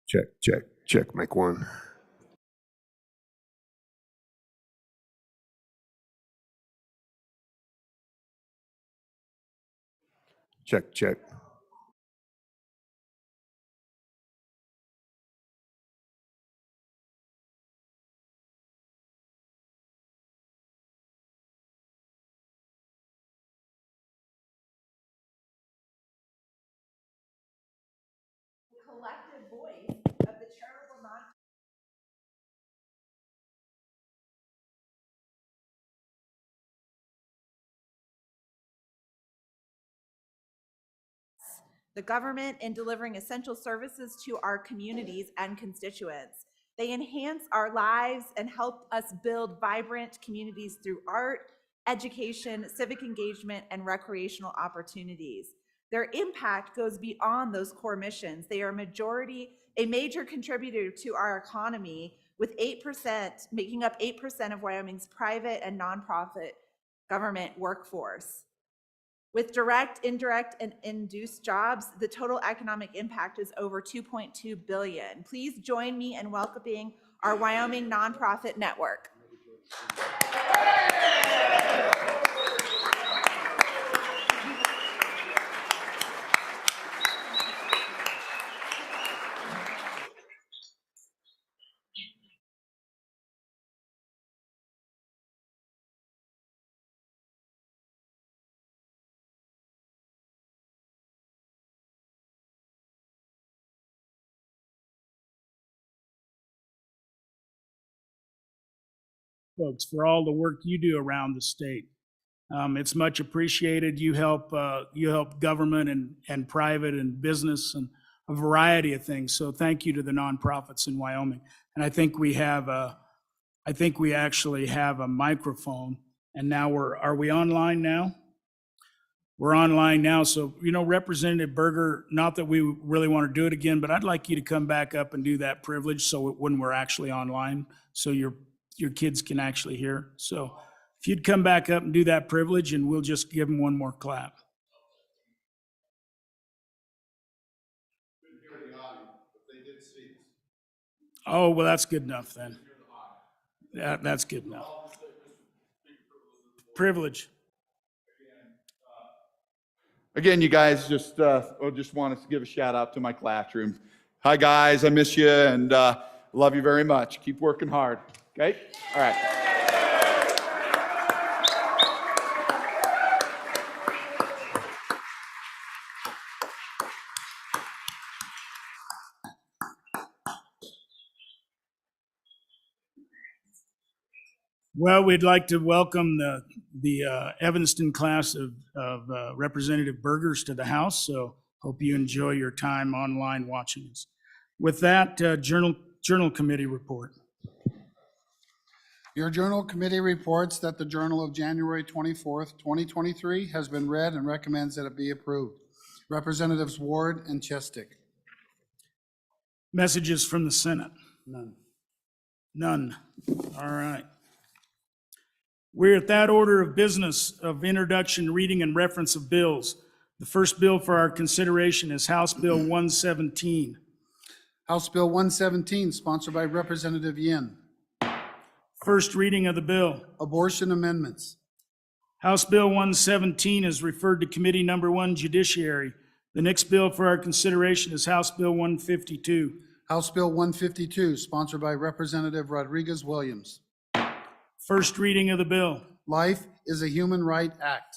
Check, check, check, mic one. Check, check. The collective voice of the charitable non. The government in delivering essential services to our communities and constituents. They enhance our lives and help us build vibrant communities through art, education, civic engagement, and recreational opportunities. Their impact goes beyond those core missions. They are a major contributor to our economy, with 8%, making up 8% of Wyoming's private and nonprofit government workforce. With direct, indirect, and induced jobs, the total economic impact is over $2.2 billion. Please join me in welcoming our Wyoming Nonprofit Network. Folks, for all the work you do around the state. It's much appreciated. You help government and private and business and a variety of things. So thank you to the nonprofits in Wyoming. And I think we actually have a microphone. And now are we online now? We're online now. So, Representative Berger, not that we really want to do it again, but I'd like you to come back up and do that privilege so when we're actually online, so your kids can actually hear. So if you'd come back up and do that privilege, and we'll just give them one more clap. Oh, well, that's good enough then. That's good enough. Privilege. Again, you guys, just want to give a shout out to my classroom. Hi, guys. I miss you and love you very much. Keep working hard. Okay? All right. Well, we'd like to welcome the Evanston class of Representative Bergers to the House. So hope you enjoy your time online watching us. With that, Journal Committee report. Your Journal Committee reports that the Journal of January 24th, 2023 has been read and recommends that it be approved. Representatives Ward and Chestick. Messages from the Senate. None. All right. We're at that order of business of introduction, reading, and reference of bills. The first bill for our consideration is House Bill 117. House Bill 117, sponsored by Representative Yin. First reading of the bill. Abortion amendments. House Bill 117 is referred to Committee Number 1, Judiciary. The next bill for our consideration is House Bill 152. House Bill 152, sponsored by Representative Rodriguez Williams. First reading of the bill. Life is a Human Right Act.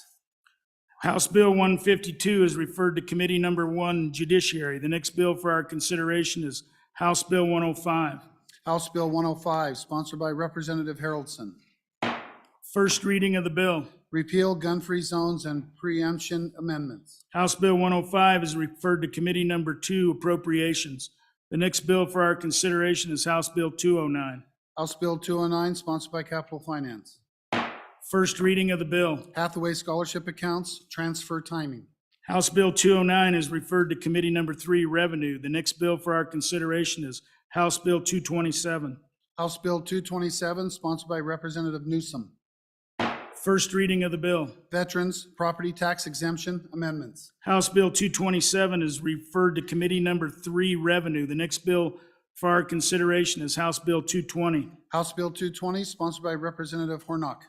House Bill 152 is referred to Committee Number 1, Judiciary. The next bill for our consideration is House Bill 105. House Bill 105, sponsored by Representative Haroldson. First reading of the bill. Repeal gun-free zones and preemption amendments. House Bill 105 is referred to Committee Number 2, Appropriations. The next bill for our consideration is House Bill 209. House Bill 209, sponsored by Capital Finance. First reading of the bill. Hathaway Scholarship Accounts, transfer timing. House Bill 209 is referred to Committee Number 3, Revenue. The next bill for our consideration is House Bill 227. House Bill 227, sponsored by Representative Newsom. First reading of the bill. Veterans Property Tax Exemption Amendments. House Bill 227 is referred to Committee Number 3, Revenue. The next bill for our consideration is House Bill 220. House Bill 220, sponsored by Representative Hornock.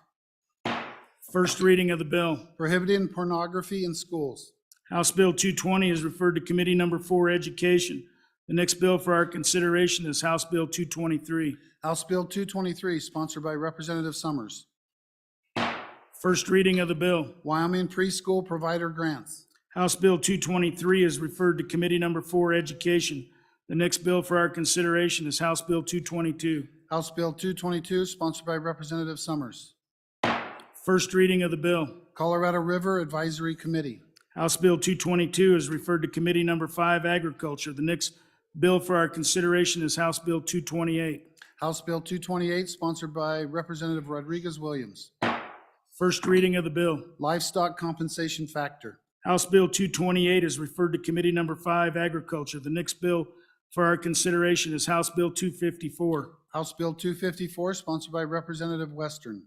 First reading of the bill. Prohibiting pornography in schools. House Bill 220 is referred to Committee Number 4, Education. The next bill for our consideration is House Bill 223. House Bill 223, sponsored by Representative Summers. First reading of the bill. Wyoming Preschool Provider Grants. House Bill 223 is referred to Committee Number 4, Education. The next bill for our consideration is House Bill 222. House Bill 222, sponsored by Representative Summers. First reading of the bill. Colorado River Advisory Committee. House Bill 222 is referred to Committee Number 5, Agriculture. The next bill for our consideration is House Bill 228. House Bill 228, sponsored by Representative Rodriguez Williams. First reading of the bill. Livestock Compensation Factor. House Bill 228 is referred to Committee Number 5, Agriculture. The next bill for our consideration is House Bill 254. House Bill 254, sponsored by Representative Western.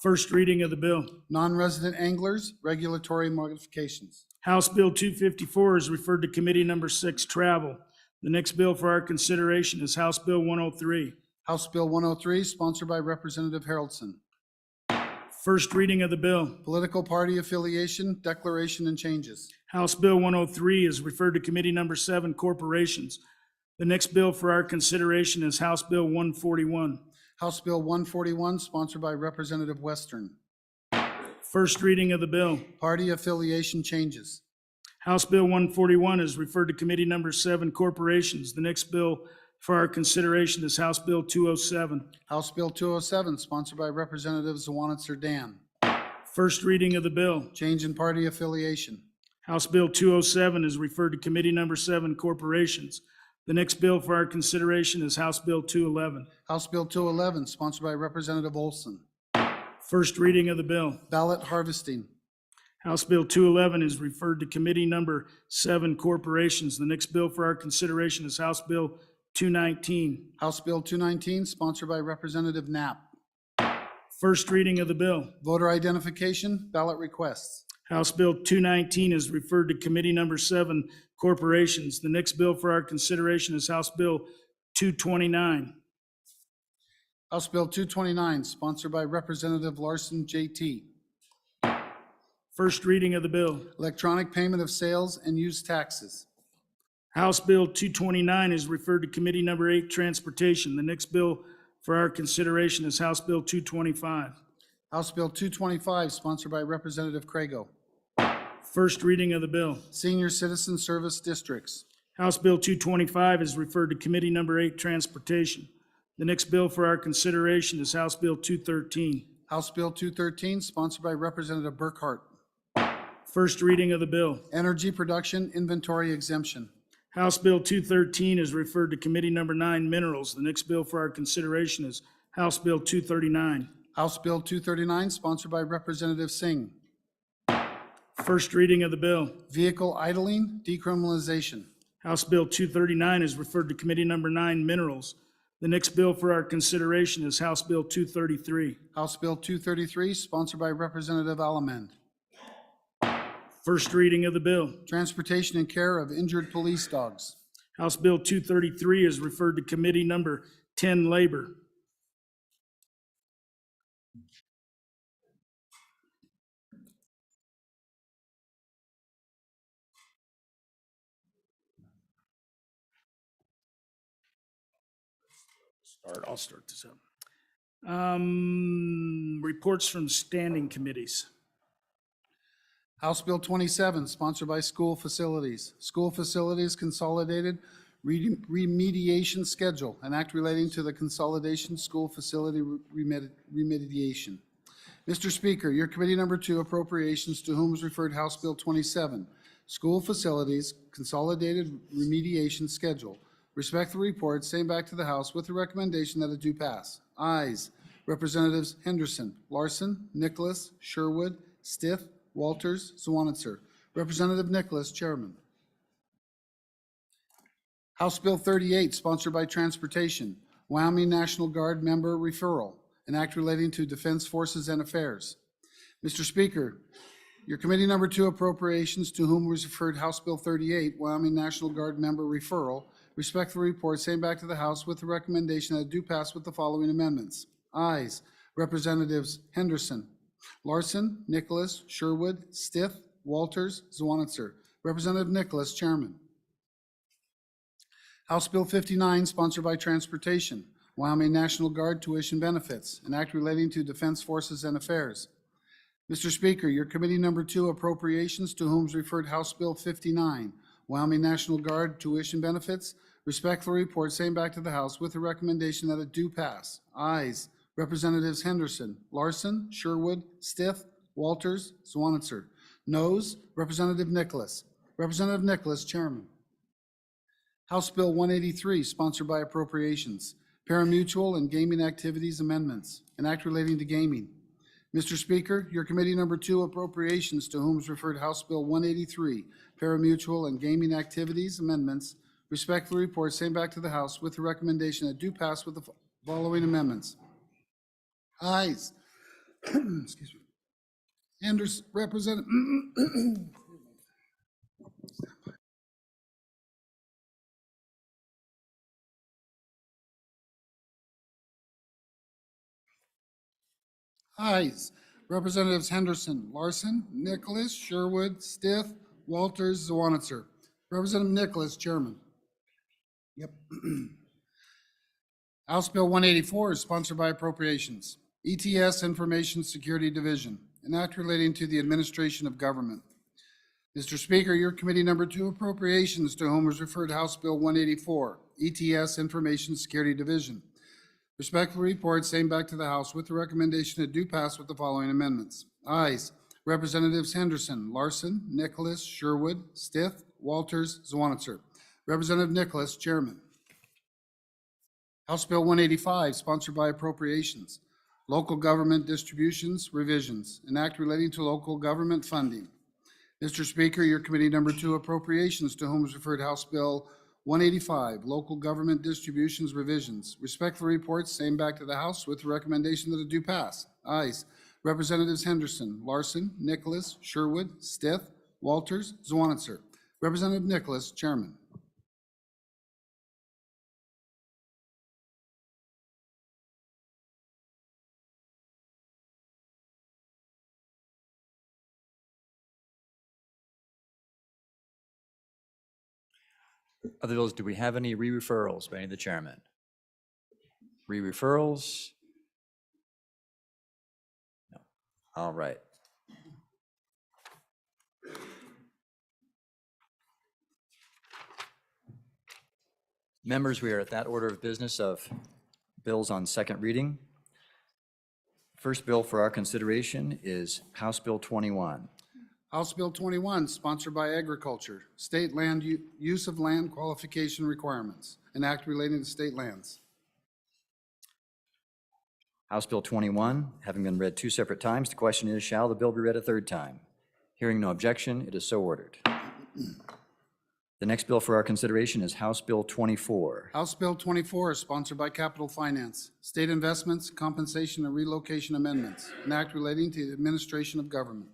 First reading of the bill. Non-resident anglers, regulatory modifications. House Bill 254 is referred to Committee Number 6, Travel. The next bill for our consideration is House Bill 103. House Bill 103, sponsored by Representative Haroldson. First reading of the bill. Political party affiliation, declaration, and changes. House Bill 103 is referred to Committee Number 7, Corporations. The next bill for our consideration is House Bill 141. House Bill 141, sponsored by Representative Western. First reading of the bill. Party affiliation changes. House Bill 141 is referred to Committee Number 7, Corporations. The next bill for our consideration is House Bill 207. House Bill 207, sponsored by Representative Zawanitzer Dan. First reading of the bill. Change in party affiliation. House Bill 207 is referred to Committee Number 7, Corporations. The next bill for our consideration is House Bill 211. House Bill 211, sponsored by Representative Olson. First reading of the bill. Ballot harvesting. House Bill 211 is referred to Committee Number 7, Corporations. The next bill for our consideration is House Bill 219. House Bill 219, sponsored by Representative Knapp. First reading of the bill. Voter identification, ballot requests. House Bill 219 is referred to Committee Number 7, Corporations. The next bill for our consideration is House Bill 229. House Bill 229, sponsored by Representative Larson JT. First reading of the bill. Electronic payment of sales and use taxes. House Bill 229 is referred to Committee Number 8, Transportation. The next bill for our consideration is House Bill 225. House Bill 225, sponsored by Representative Crago. First reading of the bill. Senior Citizen Service Districts. House Bill 225 is referred to Committee Number 8, Transportation. The next bill for our consideration is House Bill 213. House Bill 213, sponsored by Representative Burkhart. First reading of the bill. Energy Production Inventory Exemption. House Bill 213 is referred to Committee Number 9, Minerals. The next bill for our consideration is House Bill 239. House Bill 239, sponsored by Representative Singh. First reading of the bill. Vehicle idling decriminalization. House Bill 239 is referred to Committee Number 9, Minerals. The next bill for our consideration is House Bill 233. House Bill 233, sponsored by Representative Alamand. First reading of the bill. Transportation and care of injured police dogs. House Bill 233 is referred to Committee Number 10, Labor. I'll start this up. Reports from standing committees. House Bill 27, sponsored by School Facilities. School Facilities Consolidated Remediation Schedule, an act relating to the consolidation school facility remediation. Mr. Speaker, your committee number 2 appropriations, to whom is referred House Bill 27, School Facilities Consolidated Remediation Schedule. Respectfully report, same back to the House with the recommendation that it do pass. Ayes, Representatives Henderson, Larson, Nicholas, Sherwood, Stiff, Walters, Zawanitzer. Representative Nicholas, Chairman. House Bill 38, sponsored by Transportation, Wyoming National Guard member referral, an act relating to Defense Forces and Affairs. Mr. Speaker, your committee number 2 appropriations, to whom was referred House Bill 38, Wyoming National Guard member referral, respectfully report same back to the House with the recommendation that it do pass with the following amendments. Ayes, Representatives Henderson, Larson, Nicholas, Sherwood, Stith, Walters, Zwanitzer. Representative Nicholas, Chairman. House Bill 59, sponsored by Transportation, Wyoming National Guard tuition benefits, an act relating to Defense Forces and Affairs. Mr. Speaker, your committee number 2 appropriations, to whom is referred House Bill 59, Wyoming National Guard tuition benefits, respectfully report same back to the House with the recommendation that it do pass. Ayes, Representatives Henderson, Larson, Sherwood, Stith, Walters, Zwanitzer. Noes, Representative Nicholas. Representative Nicholas, Chairman. House Bill 183, sponsored by Appropriations, Parimutuel and Gaming Activities Amendments, an act relating to gaming. Mr. Speaker, your committee number 2 appropriations, to whom is referred House Bill 183, Parimutuel and Gaming Activities Amendments, respectfully report same back to the House with the recommendation that do pass with the following amendments. Ayes. Excuse me. Anderson, Representative. Ayes. Representatives Henderson, Larson, Nicholas, Sherwood, Stith, Walters, Zwanitzer. Representative Nicholas, Chairman. Yep. House Bill 184 is sponsored by Appropriations. ETS Information Security Division, an act relating to the administration of government. Mr. Speaker, your committee number 2 appropriations, to whom was referred House Bill 184, ETS Information Security Division. Respectfully report same back to the House with the recommendation that do pass with the following amendments. Ayes, Representatives Henderson, Larson, Nicholas, Sherwood, Stith, Walters, Zwanitzer. Representative Nicholas, Chairman. House Bill 185, sponsored by Appropriations, Local Government Distributions Revisions, an act relating to local government funding. Mr. Speaker, your committee number 2 appropriations, to whom is referred House Bill 185, Local Government Distributions Revisions. Respectfully reports same back to the House with the recommendation that it do pass. Ayes. Representatives Henderson, Larson, Nicholas, Sherwood, Stith, Walters, Zwanitzer. Representative Nicholas, Chairman. Other bills, do we have any re-referrals by any of the chairmen? Re-referrals? No. All right. Members, we are at that order of business of bills on second reading. First bill for our consideration is House Bill 21. House Bill 21, sponsored by Agriculture, State Land Use of Land Qualification Requirements, an act relating to state lands. House Bill 21, having been read 2 separate times, the question is, shall the bill be read a third time? Hearing no objection, it is so ordered. The next bill for our consideration is House Bill 24. House Bill 24 is sponsored by Capital Finance, State Investments, Compensation and Relocation Amendments, an act relating to the administration of government.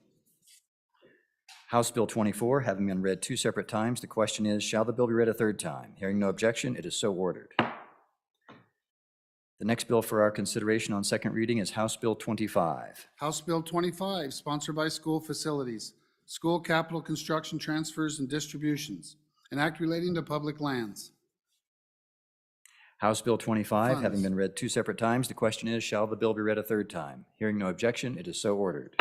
House Bill 24, having been read 2 separate times, the question is, shall the bill be read a third time? Hearing no objection, it is so ordered. The next bill for our consideration on second reading is House Bill 25. House Bill 25, sponsored by School Facilities, School Capital Construction Transfers and Distributions, an act relating to public lands. House Bill 25, having Funds. been read 2 separate times, the question is, shall the bill be read a third time? Hearing no objection, it is so ordered.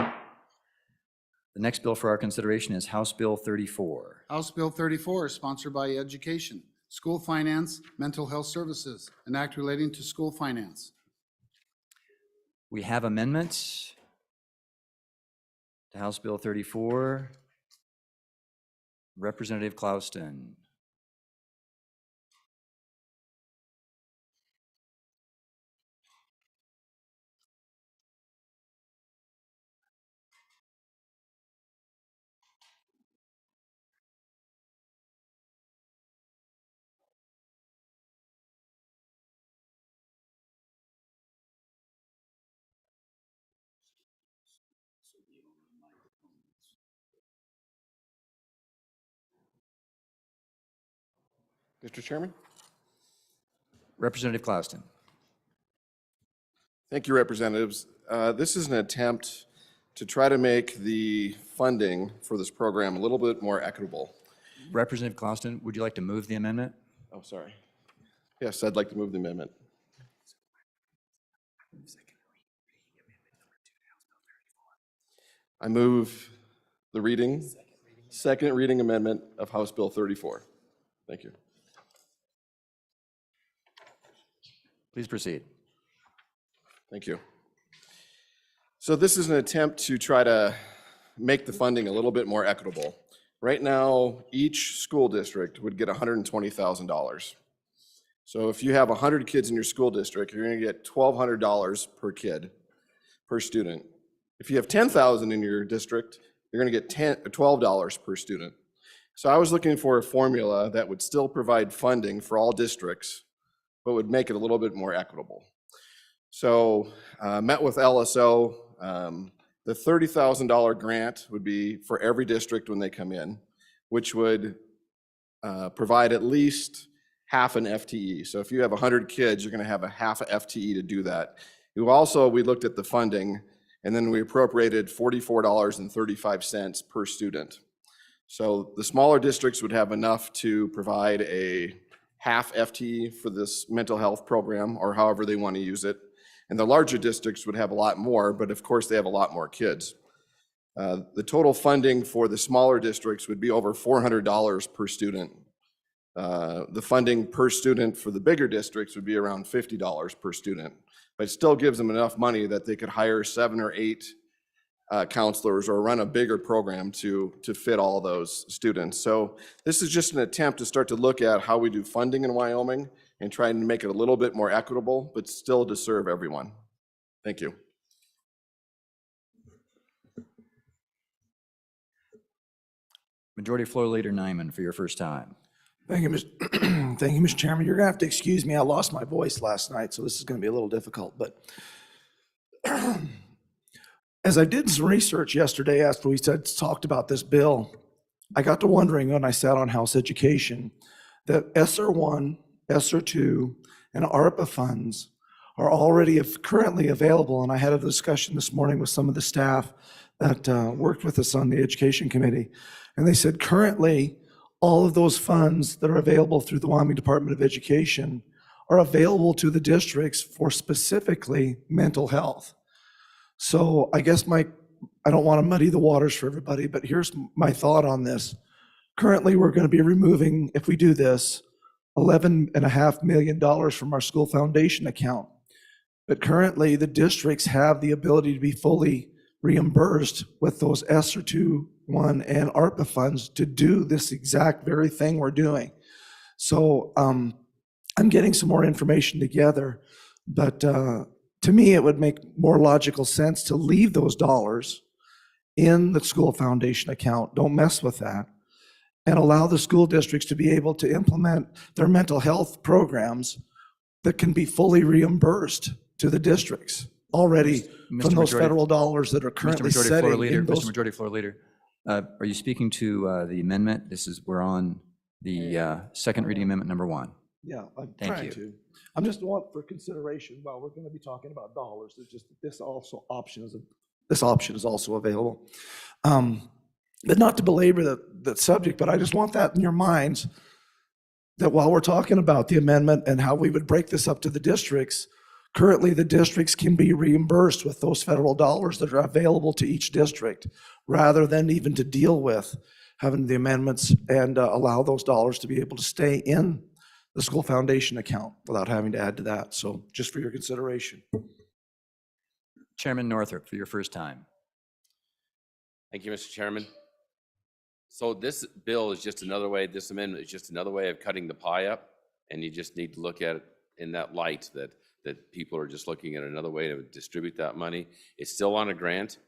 The next bill for our consideration is House Bill 34. House Bill 34 is sponsored by Education, School Finance, Mental Health Services, an act relating to school finance. We have amendments to House Bill 34. Representative Clouston. Mr. Chairman? Representative Clouston. Thank you, representatives. This is an attempt to try to make the funding for this program a little bit more equitable. Representative Clouston, would you like to move the amendment? Oh, sorry. Yes, I'd like to move the amendment. I move the second reading amendment of House Bill 34. Thank you. Please proceed. Thank you. So this is an attempt to try to make the funding a little bit more equitable. Right now, each school district would get $120,000. So if you have 100 kids in your school district, you're going to get $1,200 per kid, per student. If you have 10,000 in your district, you're going to get $12 per student. So I was looking for a formula that would still provide funding for all districts, but would make it a little bit more equitable. So met with LSO. The $30,000 grant would be for every district when they come in, which would provide at least half an FTE. So if you have 100 kids, you're going to have a half a FTE to do that. We looked at the funding, and then we appropriated $44.35 per student. So the smaller districts would have enough to provide a half FTE for this mental health program, or however they want to use it. And the larger districts would have a lot more, but of course they have a lot more kids. The total funding for the smaller districts would be over $400 per student. The funding per student for the bigger districts would be around $50 per student, but it still gives them enough money that they could hire 7 or 8 counselors or run a bigger program to fit all of those students. So this is just an attempt to start to look at how we do funding in Wyoming and trying to make it a little bit more equitable, but still to serve everyone. Thank you. Majority Floor Leader Nyman for your first time. Thank you, Thank you, Mr. Chairman. You're gonna have to excuse me. I lost my voice last night, so this is gonna be a little difficult, but as I did some research yesterday after we talked about this bill, I got to wondering when I sat on House Education that ESSER 1, ESSER 2, and ARPA funds are already currently available. And I had a discussion this morning with some of the staff that worked with us on the Education Committee. And they said currently all of those funds that are available through the Wyoming Department of Education are available to the districts for specifically mental health. So I guess I don't want to muddy the waters for everybody, but here's my thought on this. Currently, we're going to be removing, if we do this, $11.5 million from our school foundation account. But currently, the districts have the ability to be fully reimbursed with those ESSER 2, 1, and ARPA funds to do this exact very thing we're doing. So I'm getting some more information together, but to me, it would make more logical sense to leave those dollars in the school foundation account. Don't mess with that. And allow the school districts to be able to implement their mental health programs that can be fully reimbursed to the districts already from those federal dollars that are currently setting in those. Mr. Majority Floor Leader, are you speaking to the amendment? We're on the second reading amendment number 1. Yeah, I'm Thank trying you. to. I'm just want for consideration while we're going to be talking about dollars. It's just that this option is also available. But not to belabor that subject, but I just want that in your minds that while we're talking about the amendment and how we would break this up to the districts, currently the districts can be reimbursed with those federal dollars that are available to each district, rather than even to deal with having the amendments and allow those dollars to be able to stay in the school foundation account without having to add to that. So just for your consideration. Chairman Northrup for your first time. Thank you, Mr. Chairman. So this bill is just another way, this amendment is just another way of cutting the pie up, and you just need to look at it in that light, that people are just looking at another way to distribute that money. It's still on a grant.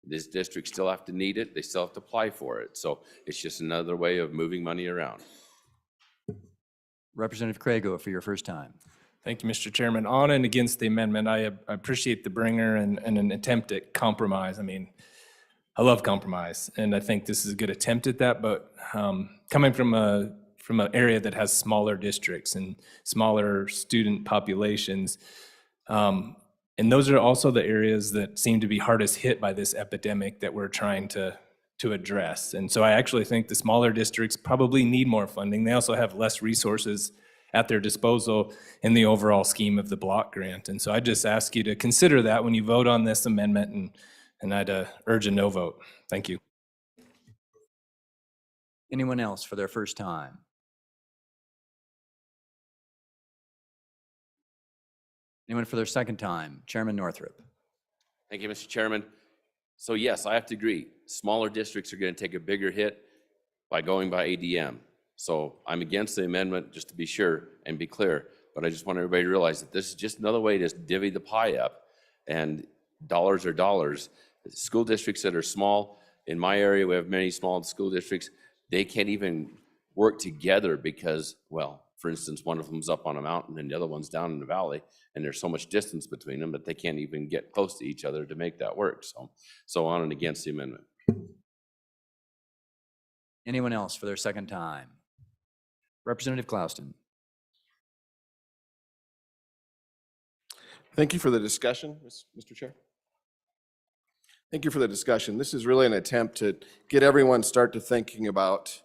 This district still have to need it. They still have to apply for it. So it's just another way of moving money around. Representative Crago for your first time. Thank you, Mr. Chairman. On and against the amendment, I appreciate the bringer and an attempt at compromise. I mean, I love compromise, and I think this is a good attempt at that. But coming from from an area that has smaller districts and smaller student populations. And those are also the areas that seem to be hardest hit by this epidemic that we're trying to address. And so I actually think the smaller districts probably need more funding. They also have less resources at their disposal in the overall scheme of the block grant. And so I just ask you to consider that when you vote on this amendment, and I'd urge a no vote. Thank you. Anyone else for their first time? Anyone for their second time? Chairman Northrup. Thank you, Mr. Chairman. So yes, I have to agree. Smaller districts are going to take a bigger hit by going by ADM. So I'm against the amendment, just to be sure and be clear. But I just want everybody to realize that this is just another way to divvy the pie up. And dollars are dollars. The school districts that are small, in my area, we have many small school districts. They can't even work together because, well, for instance, one of them's up on a mountain and the other one's down in the valley, and there's so much distance between them that they can't even get close to each other to make that work. So on and against the amendment. Anyone else for their second time? Representative Clouston. Thank you for the discussion, Mr. Chair. Thank you for the discussion. This is really an attempt to get everyone start to thinking about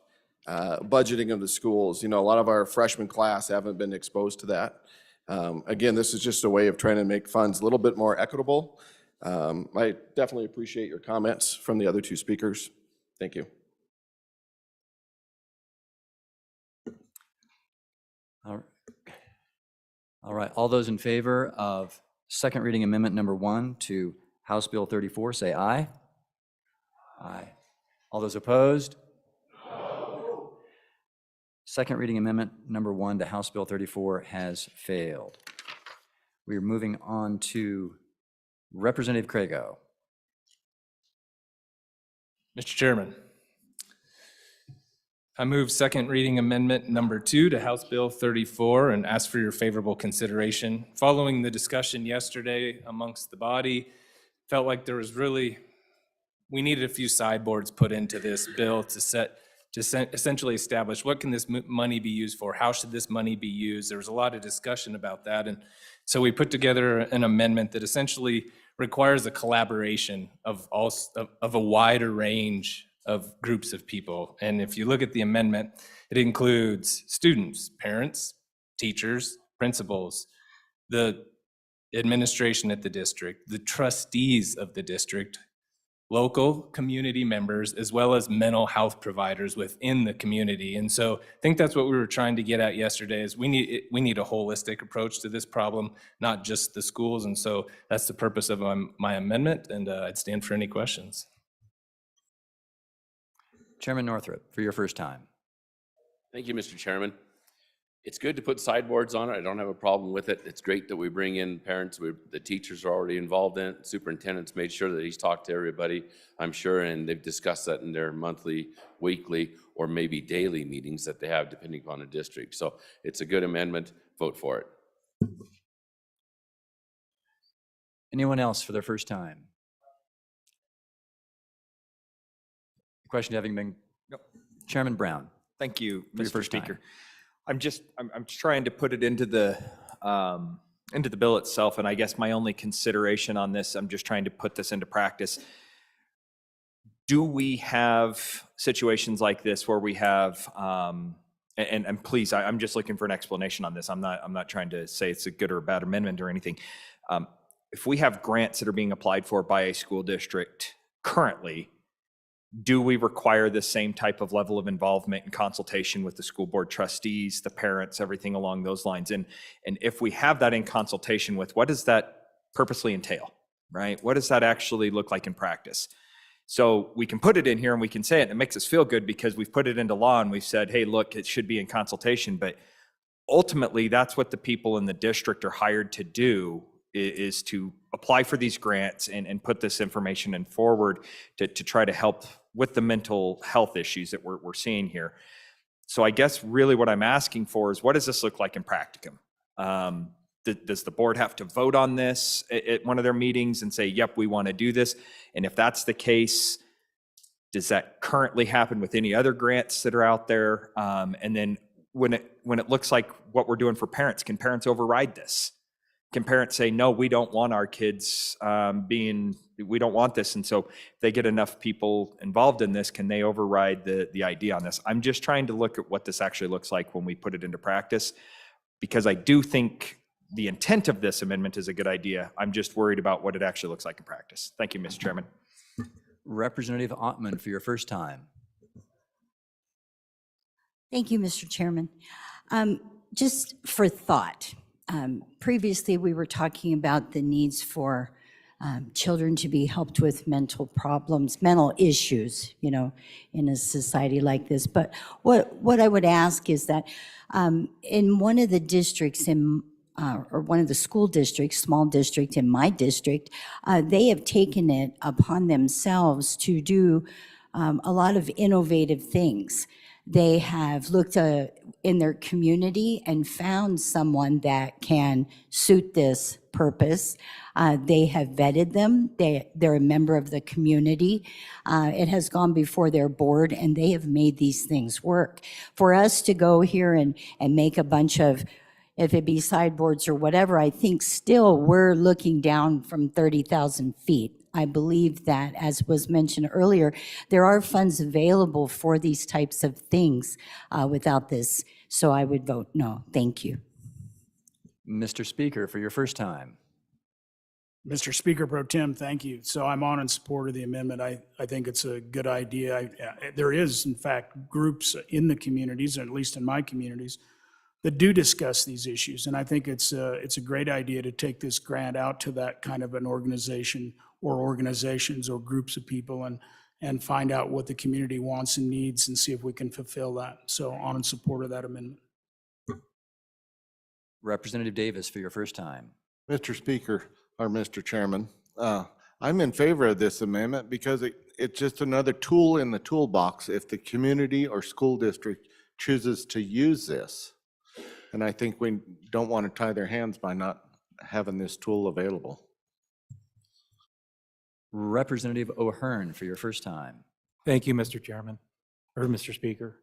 budgeting of the schools. You know, a lot of our freshman class haven't been exposed to that. Again, this is just a way of trying to make funds a little bit more equitable. I definitely appreciate your comments from the other two speakers. Thank you. All right, all those in favor of second reading amendment number 1 to House Bill 34, say aye. Aye. All those opposed? No. Second reading amendment number 1 to House Bill 34 has failed. We are moving on to Representative Crago. Mr. Chairman, I move second reading amendment number 2 to House Bill 34 and ask for your favorable consideration. Following the discussion yesterday amongst the body, felt like there was really, we needed a few sideboards put into this bill to essentially establish what can this money be used for? How should this money be used? There was a lot of discussion about that. And so we put together an amendment that essentially requires a collaboration of a wider range of groups of people. And if you look at the amendment, it includes students, parents, teachers, principals, the administration at the district, the trustees of the district, local community members, as well as mental health providers within the community. And so I think that's what we were trying to get at yesterday is we need a holistic approach to this problem, not just the schools. And so that's the purpose of my amendment, and I'd stand for any questions. Chairman Northrup, for your first time. Thank you, Mr. Chairman. It's good to put sideboards on it. I don't have a problem with it. It's great that we bring in parents. The teachers are already involved in it. Superintendent's made sure that he's talked to everybody, I'm sure, and they've discussed that in their monthly, weekly, or maybe daily meetings that they have, depending upon the district. So it's a good amendment. Vote for it. Anyone else for their first time? Question having been, Chairman Brown. Thank you, For your Mr. first time. Speaker. I'm trying to put it into the bill itself, and I guess my only consideration on this, I'm just trying to put this into practice. Do we have situations like this where we have, and please, I'm just looking for an explanation on this. I'm not trying to say it's a good or a bad amendment or anything. If we have grants that are being applied for by a school district currently, do we require the same type of level of involvement and consultation with the school board trustees, the parents, everything along those lines? And if we have that in consultation with, what does that purposely entail, right? What does that actually look like in practice? So we can put it in here and we can say it, and it makes us feel good because we've put it into law and we've said, hey, look, it should be in consultation. But ultimately, that's what the people in the district are hired to do, is to apply for these grants and put this information in forward to try to help with the mental health issues that we're seeing here. So I guess really what I'm asking for is, what does this look like in practicum? Does the board have to vote on this at one of their meetings and say, yep, we want to do this? And if that's the case, does that currently happen with any other grants that are out there? And then when it looks like what we're doing for parents, can parents override this? Can parents say, no, we don't want our kids we don't want this? And so if they get enough people involved in this, can they override the idea on this? I'm just trying to look at what this actually looks like when we put it into practice, because I do think the intent of this amendment is a good idea. I'm just worried about what it actually looks like in practice. Thank you, Mr. Chairman. Representative Ottman for your first time. Thank you, Mr. Chairman. Just for thought, previously we were talking about the needs for children to be helped with mental problems, mental issues, you know, in a society like this. But what I would ask is that in one of the districts or one of the school districts, small district in my district, they have taken it upon themselves to do a lot of innovative things. They have looked in their community and found someone that can suit this purpose. They have vetted them. They're a member of the community. It has gone before their board, and they have made these things work. For us to go here and make a bunch of, if it be sideboards or whatever, I think still we're looking down from 30,000 feet. I believe that, as was mentioned earlier, there are funds available for these types of things without this. So I would vote no. Thank you. Mr. Speaker, for your first time. Mr. Speaker Pro Tem, thank you. So I'm on in support of the amendment. I think it's a good idea. There is, in fact, groups in the communities, or at least in my communities, that do discuss these issues. And I think it's a great idea to take this grant out to that kind of an organization or organizations or groups of people and find out what the community wants and needs and see if we can fulfill that. So on in support of that amendment. Representative Davis for your first time. Mr. Speaker, or Mr. Chairman, I'm in favor of this amendment because it's just another tool in the toolbox if the community or school district chooses to use this. And I think we don't want to tie their hands by not having this tool available. Representative O'Hearn for your first time. Thank you, Mr. Chairman, or Mr. Speaker.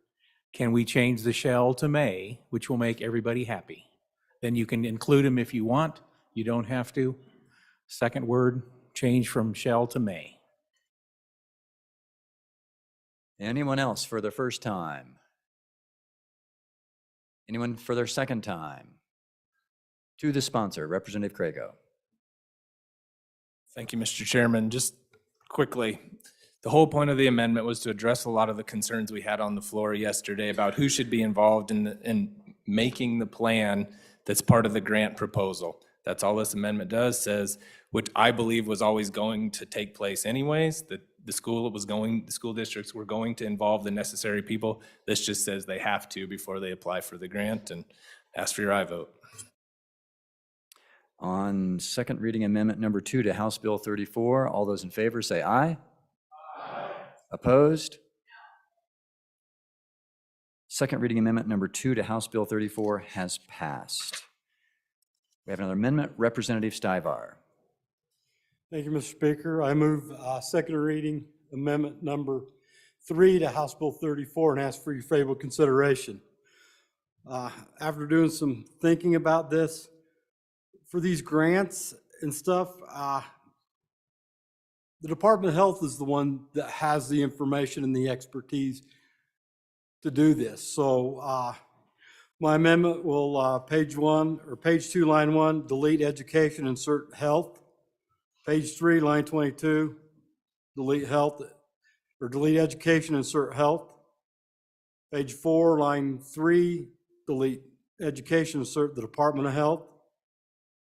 Can we change the shall to may, which will make everybody happy? Then you can include them if you want. You don't have to. Second word, change from shall to may. Anyone else for their first time? Anyone for their second time? To the sponsor, Representative Crago. Thank you, Mr. Chairman. Just quickly, the whole point of the amendment was to address a lot of the concerns we had on the floor yesterday about who should be involved in making the plan that's part of the grant proposal. That's all this amendment does, says, which I believe was always going to take place anyways, that the school districts were going to involve the necessary people. This just says they have to before they apply for the grant, and ask for your aye vote. On second reading amendment number 2 to House Bill 34, all those in favor say aye. Aye. Opposed? Second reading amendment number 2 to House Bill 34 has passed. We have another amendment, Representative Stivar. Thank you, Mr. Speaker. I move second reading amendment number 3 to House Bill 34 and ask for your favorable consideration. After doing some thinking about this, for these grants and stuff, the Department of Health is the one that has the information and the expertise to do this. So my amendment will page 2, line 1, delete education, insert health. Page 3, line 22, delete health, or delete education, insert health. Page 4, line 3, delete education, insert the Department of Health.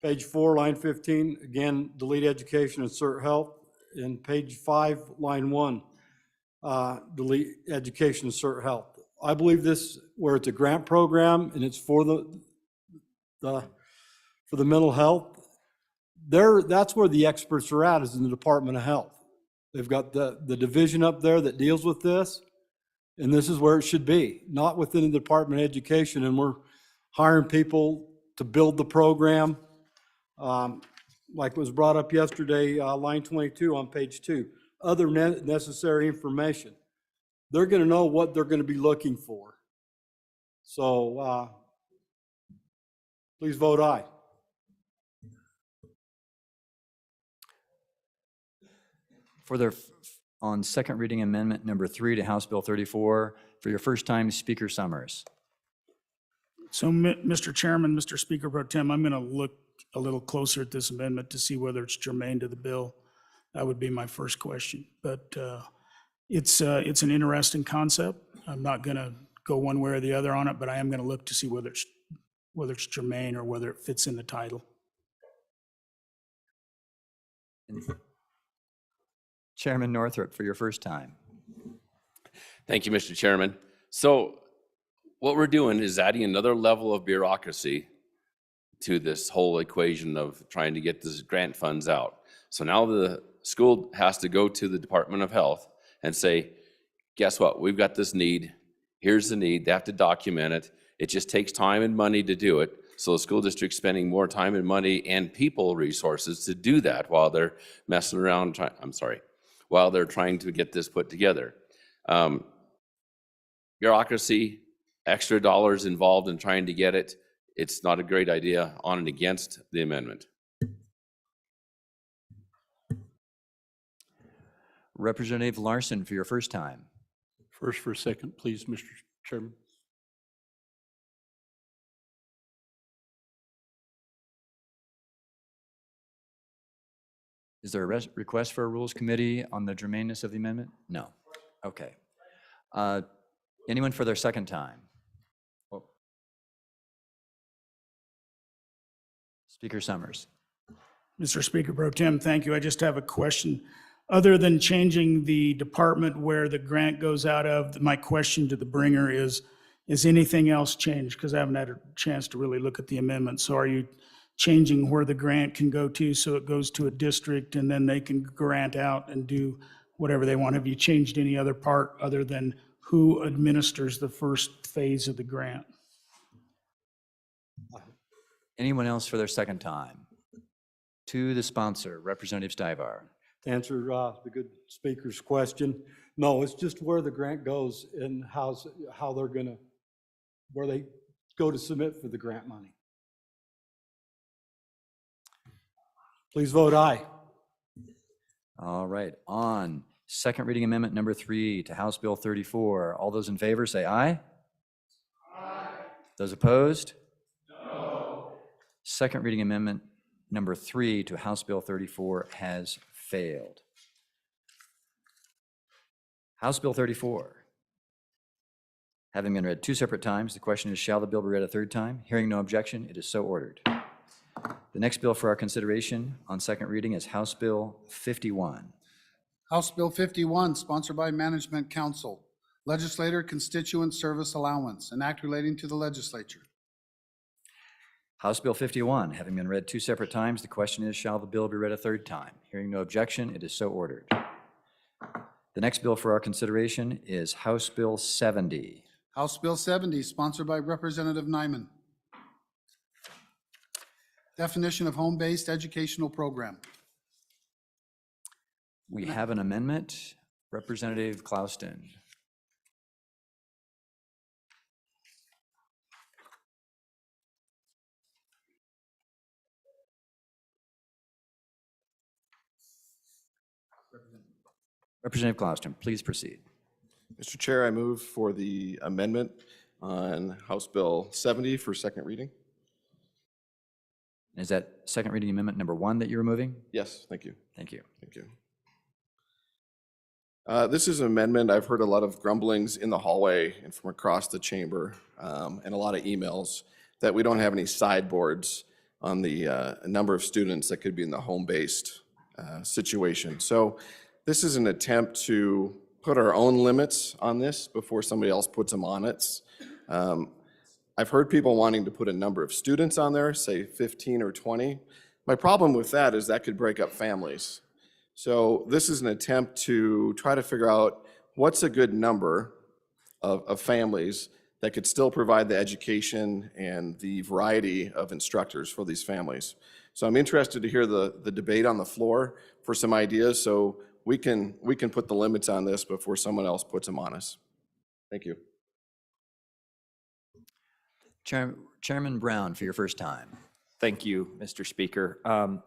Page 4, line 15, again, delete education, insert health. And page 5, line 1, delete education, insert health. I believe this, where it's a grant program and it's for the mental health, that's where the experts are at, is in the Department of Health. They've got the division up there that deals with this, and this is where it should be, not within the Department of Education. And we're hiring people to build the program. Like was brought up yesterday, line 22 on page 2, other necessary information. They're going to know what they're going to be looking for. So please vote aye. On second reading amendment number 3 to House Bill 34, for your first time, Speaker Summers. So, Mr. Chairman, Mr. Speaker Pro Tem, I'm going to look a little closer at this amendment to see whether it's germane to the bill. That would be my first question. But it's an interesting concept. I'm not going to go one way or the other on it, but I am going to look to see whether it's germane or whether it fits in the title. Chairman Northrup, for your first time. Thank you, Mr. Chairman. So what we're doing is adding another level of bureaucracy to this whole equation of trying to get these grant funds out. So now the school has to go to the Department of Health and say, guess what? We've got this need. Here's the need. They have to document it. It just takes time and money to do it. So the school district's spending more time and money and people resources to do that while they're messing around, while they're trying to get this put together. Bureaucracy, extra dollars involved in trying to get it. It's not a great idea. On and against the amendment. Representative Larson, for your first time. First for a second, please, Mr. Chairman. Is there a request for a Rules Committee on the germaneness of the amendment? No. Okay. Anyone for their second time? Oh. Speaker Summers. Mr. Speaker Pro Tem, thank you. I just have a question. Other than changing the department where the grant goes out of, my question to the bringer is anything else changed? Because I haven't had a chance to really look at the amendment. So are you changing where the grant can go to so it goes to a district and then they can grant out and do whatever they want? Have you changed any other part other than who administers the first phase of the grant? Anyone else for their second time? To the sponsor, Representative Stivar. To answer the good speaker's question, no, it's just where the grant goes and how they're gonna, where they go to submit for the grant money. Please vote aye. All right. On second reading amendment number 3 to House Bill 34, all those in favor say aye. Aye. Those opposed? No. Second reading amendment number 3 to House Bill 34 has failed. House Bill 34. Having been read 2 separate times, the question is, shall the bill be read a third time? Hearing no objection, it is so ordered. The next bill for our consideration on second reading is House Bill 51. House Bill 51, sponsored by Management Council, Legislator Constituent Service Allowance, an act relating to the legislature. House Bill 51, having been read 2 separate times, the question is, shall the bill be read a third time? Hearing no objection, it is so ordered. The next bill for our consideration is House Bill 70. House Bill 70, sponsored by Representative Nyman. Definition of home-based educational program. We have an amendment. Representative Clouston. Representative Clouston, please proceed. Mr. Chair, I move for the amendment on House Bill 70 for second reading. Is that second reading amendment number 1 that you're removing? Yes, thank you. Thank you. Thank you. This is an amendment. I've heard a lot of grumblings in the hallway and from across the chamber, and a lot of emails that we don't have any sideboards on the number of students that could be in the home-based situation. So this is an attempt to put our own limits on this before somebody else puts them on it. I've heard people wanting to put a number of students on there, say 15 or 20. My problem with that is that could break up families. So this is an attempt to try to figure out what's a good number of families that could still provide the education and the variety of instructors for these families. So I'm interested to hear the debate on the floor for some ideas so we can put the limits on this before someone else puts them on us. Thank you. Chairman Brown, for your first time. Thank you, Mr. Speaker. I'm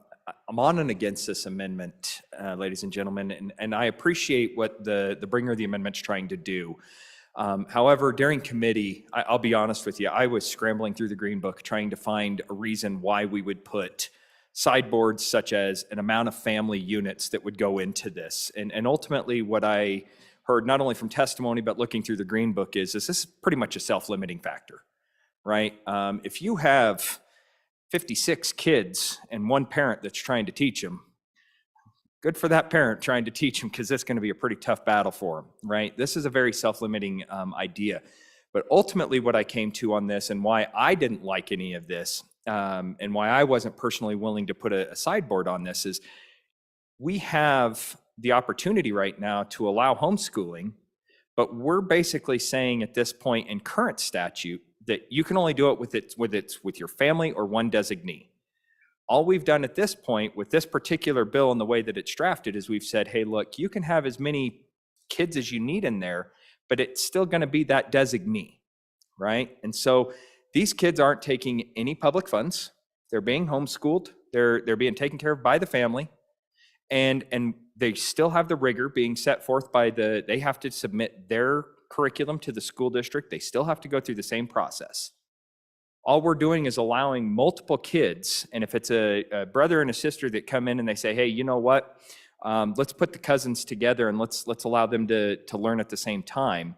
on and against this amendment, ladies and gentlemen, and I appreciate what the bringer of the amendment's trying to do. However, during committee, I'll be honest with you, I was scrambling through the Green Book trying to find a reason why we would put sideboards such as an amount of family units that would go into this. And ultimately, what I heard not only from testimony, but looking through the Green Book is this is pretty much a self-limiting factor, right? If you have 56 kids and one parent that's trying to teach them, good for that parent trying to teach them, because it's going to be a pretty tough battle for them, right? This is a very self-limiting idea. But ultimately what I came to on this and why I didn't like any of this and why I wasn't personally willing to put a sideboard on this is we have the opportunity right now to allow homeschooling, but we're basically saying at this point in current statute that you can only do it with your family or one designee. All we've done at this point with this particular bill and the way that it's drafted is we've said, hey, look, you can have as many kids as you need in there, but it's still going to be that designee, right? And so these kids aren't taking any public funds. They're being homeschooled. They're being taken care of by the family, and they still have the rigor being set forth by they have to submit their curriculum to the school district. They still have to go through the same process. All we're doing is allowing multiple kids, and if it's a brother and a sister that come in and they say, hey, you know what, let's put the cousins together and let's allow them to learn at the same time.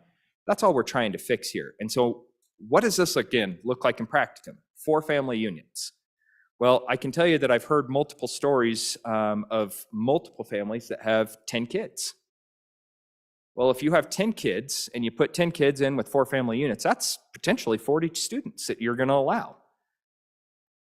That's all we're trying to fix here. And so what does this, again, look like in practicum? 4 family unions. Well, I can tell you that I've heard multiple stories of multiple families that have 10 kids. Well, if you have 10 kids and you put 10 kids in with 4 family units, that's potentially 40 students that you're going to allow.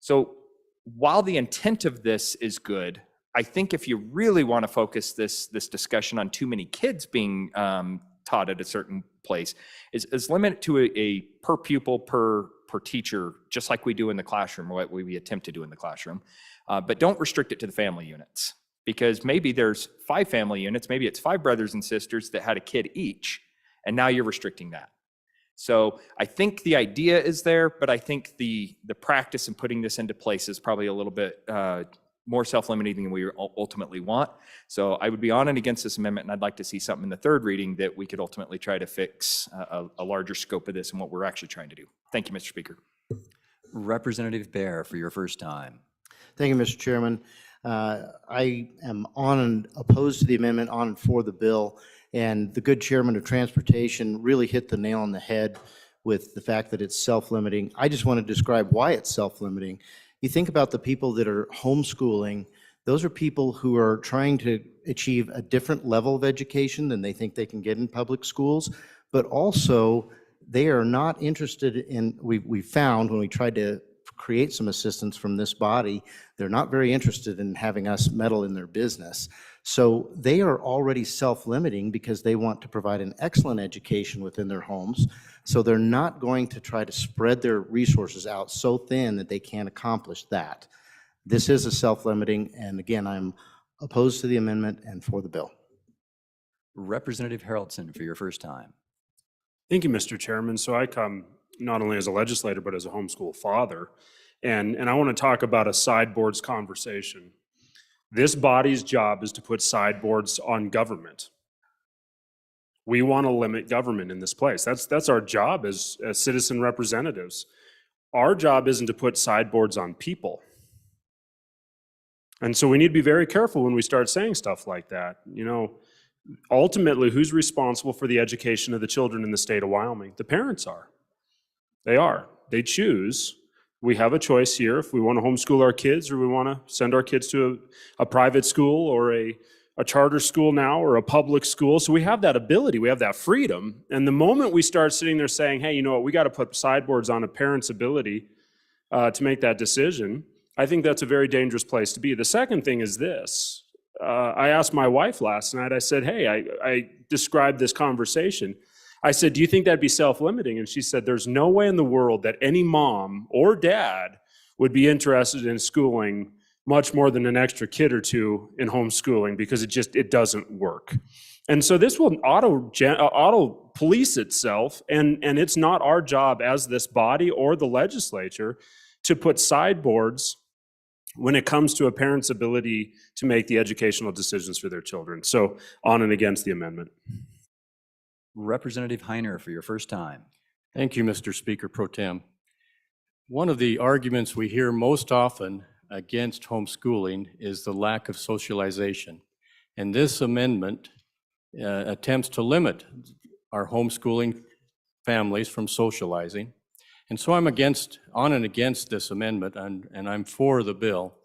So while the intent of this is good, I think if you really want to focus this discussion on too many kids being taught at a certain place, is limit it to a per pupil, per teacher, just like we do in the classroom, or what we attempt to do in the classroom. But don't restrict it to the family units, because maybe there's 5 family units, maybe it's 5 brothers and sisters that had a kid each, and now you're restricting that. So I think the idea is there, but I think the practice in putting this into place is probably a little bit more self-limiting than we ultimately want. So I would be on and against this amendment, and I'd like to see something in the third reading that we could ultimately try to fix a larger scope of this and what we're actually trying to do. Thank you, Mr. Speaker. Representative Bear, for your first time. Thank you, Mr. Chairman. I am on and opposed to the amendment, on and for the bill, and the good chairman of transportation really hit the nail on the head with the fact that it's self-limiting. I just want to describe why it's self-limiting. You think about the people that are homeschooling, those are people who are trying to achieve a different level of education than they think they can get in public schools, but also they are not interested in, we found when we tried to create some assistance from this body, they're not very interested in having us meddle in their business. So they are already self-limiting because they want to provide an excellent education within their homes. So they're not going to try to spread their resources out so thin that they can't accomplish that. This is a self-limiting, and again, I'm opposed to the amendment and for the bill. Representative Haraldson, for your first time. Thank you, Mr. Chairman. So I come not only as a legislator, but as a homeschool father. And I want to talk about a sideboards conversation. This body's job is to put sideboards on government. We want to limit government in this place. That's our job as citizen representatives. Our job isn't to put sideboards on people. And so we need to be very careful when we start saying stuff like that. You know, ultimately, who's responsible for the education of the children in the state of Wyoming? The parents are. They are. They choose. We have a choice here if we want to homeschool our kids or we want to send our kids to a private school or a charter school now or a public school. So we have that ability. We have that freedom. And the moment we start sitting there saying, hey, you know what, we got to put sideboards on a parent's ability to make that decision, I think that's a very dangerous place to be. The second thing is this. I asked my wife last night, I said, hey, I described this conversation. I said, do you think that'd be self-limiting? And she said, there's no way in the world that any mom or dad would be interested in schooling much more than an extra kid or two in homeschooling because it doesn't work. And so this will auto police itself, and it's not our job as this body or the legislature to put sideboards when it comes to a parent's ability to make the educational decisions for their children. So on and against the amendment. Representative Heiner for your first time. Thank you, Mr. Speaker Pro Tem. One of the arguments we hear most often against homeschooling is the lack of socialization. And this amendment attempts to limit our homeschooling families from socializing. And so I'm on and against this amendment, and I'm for the bill.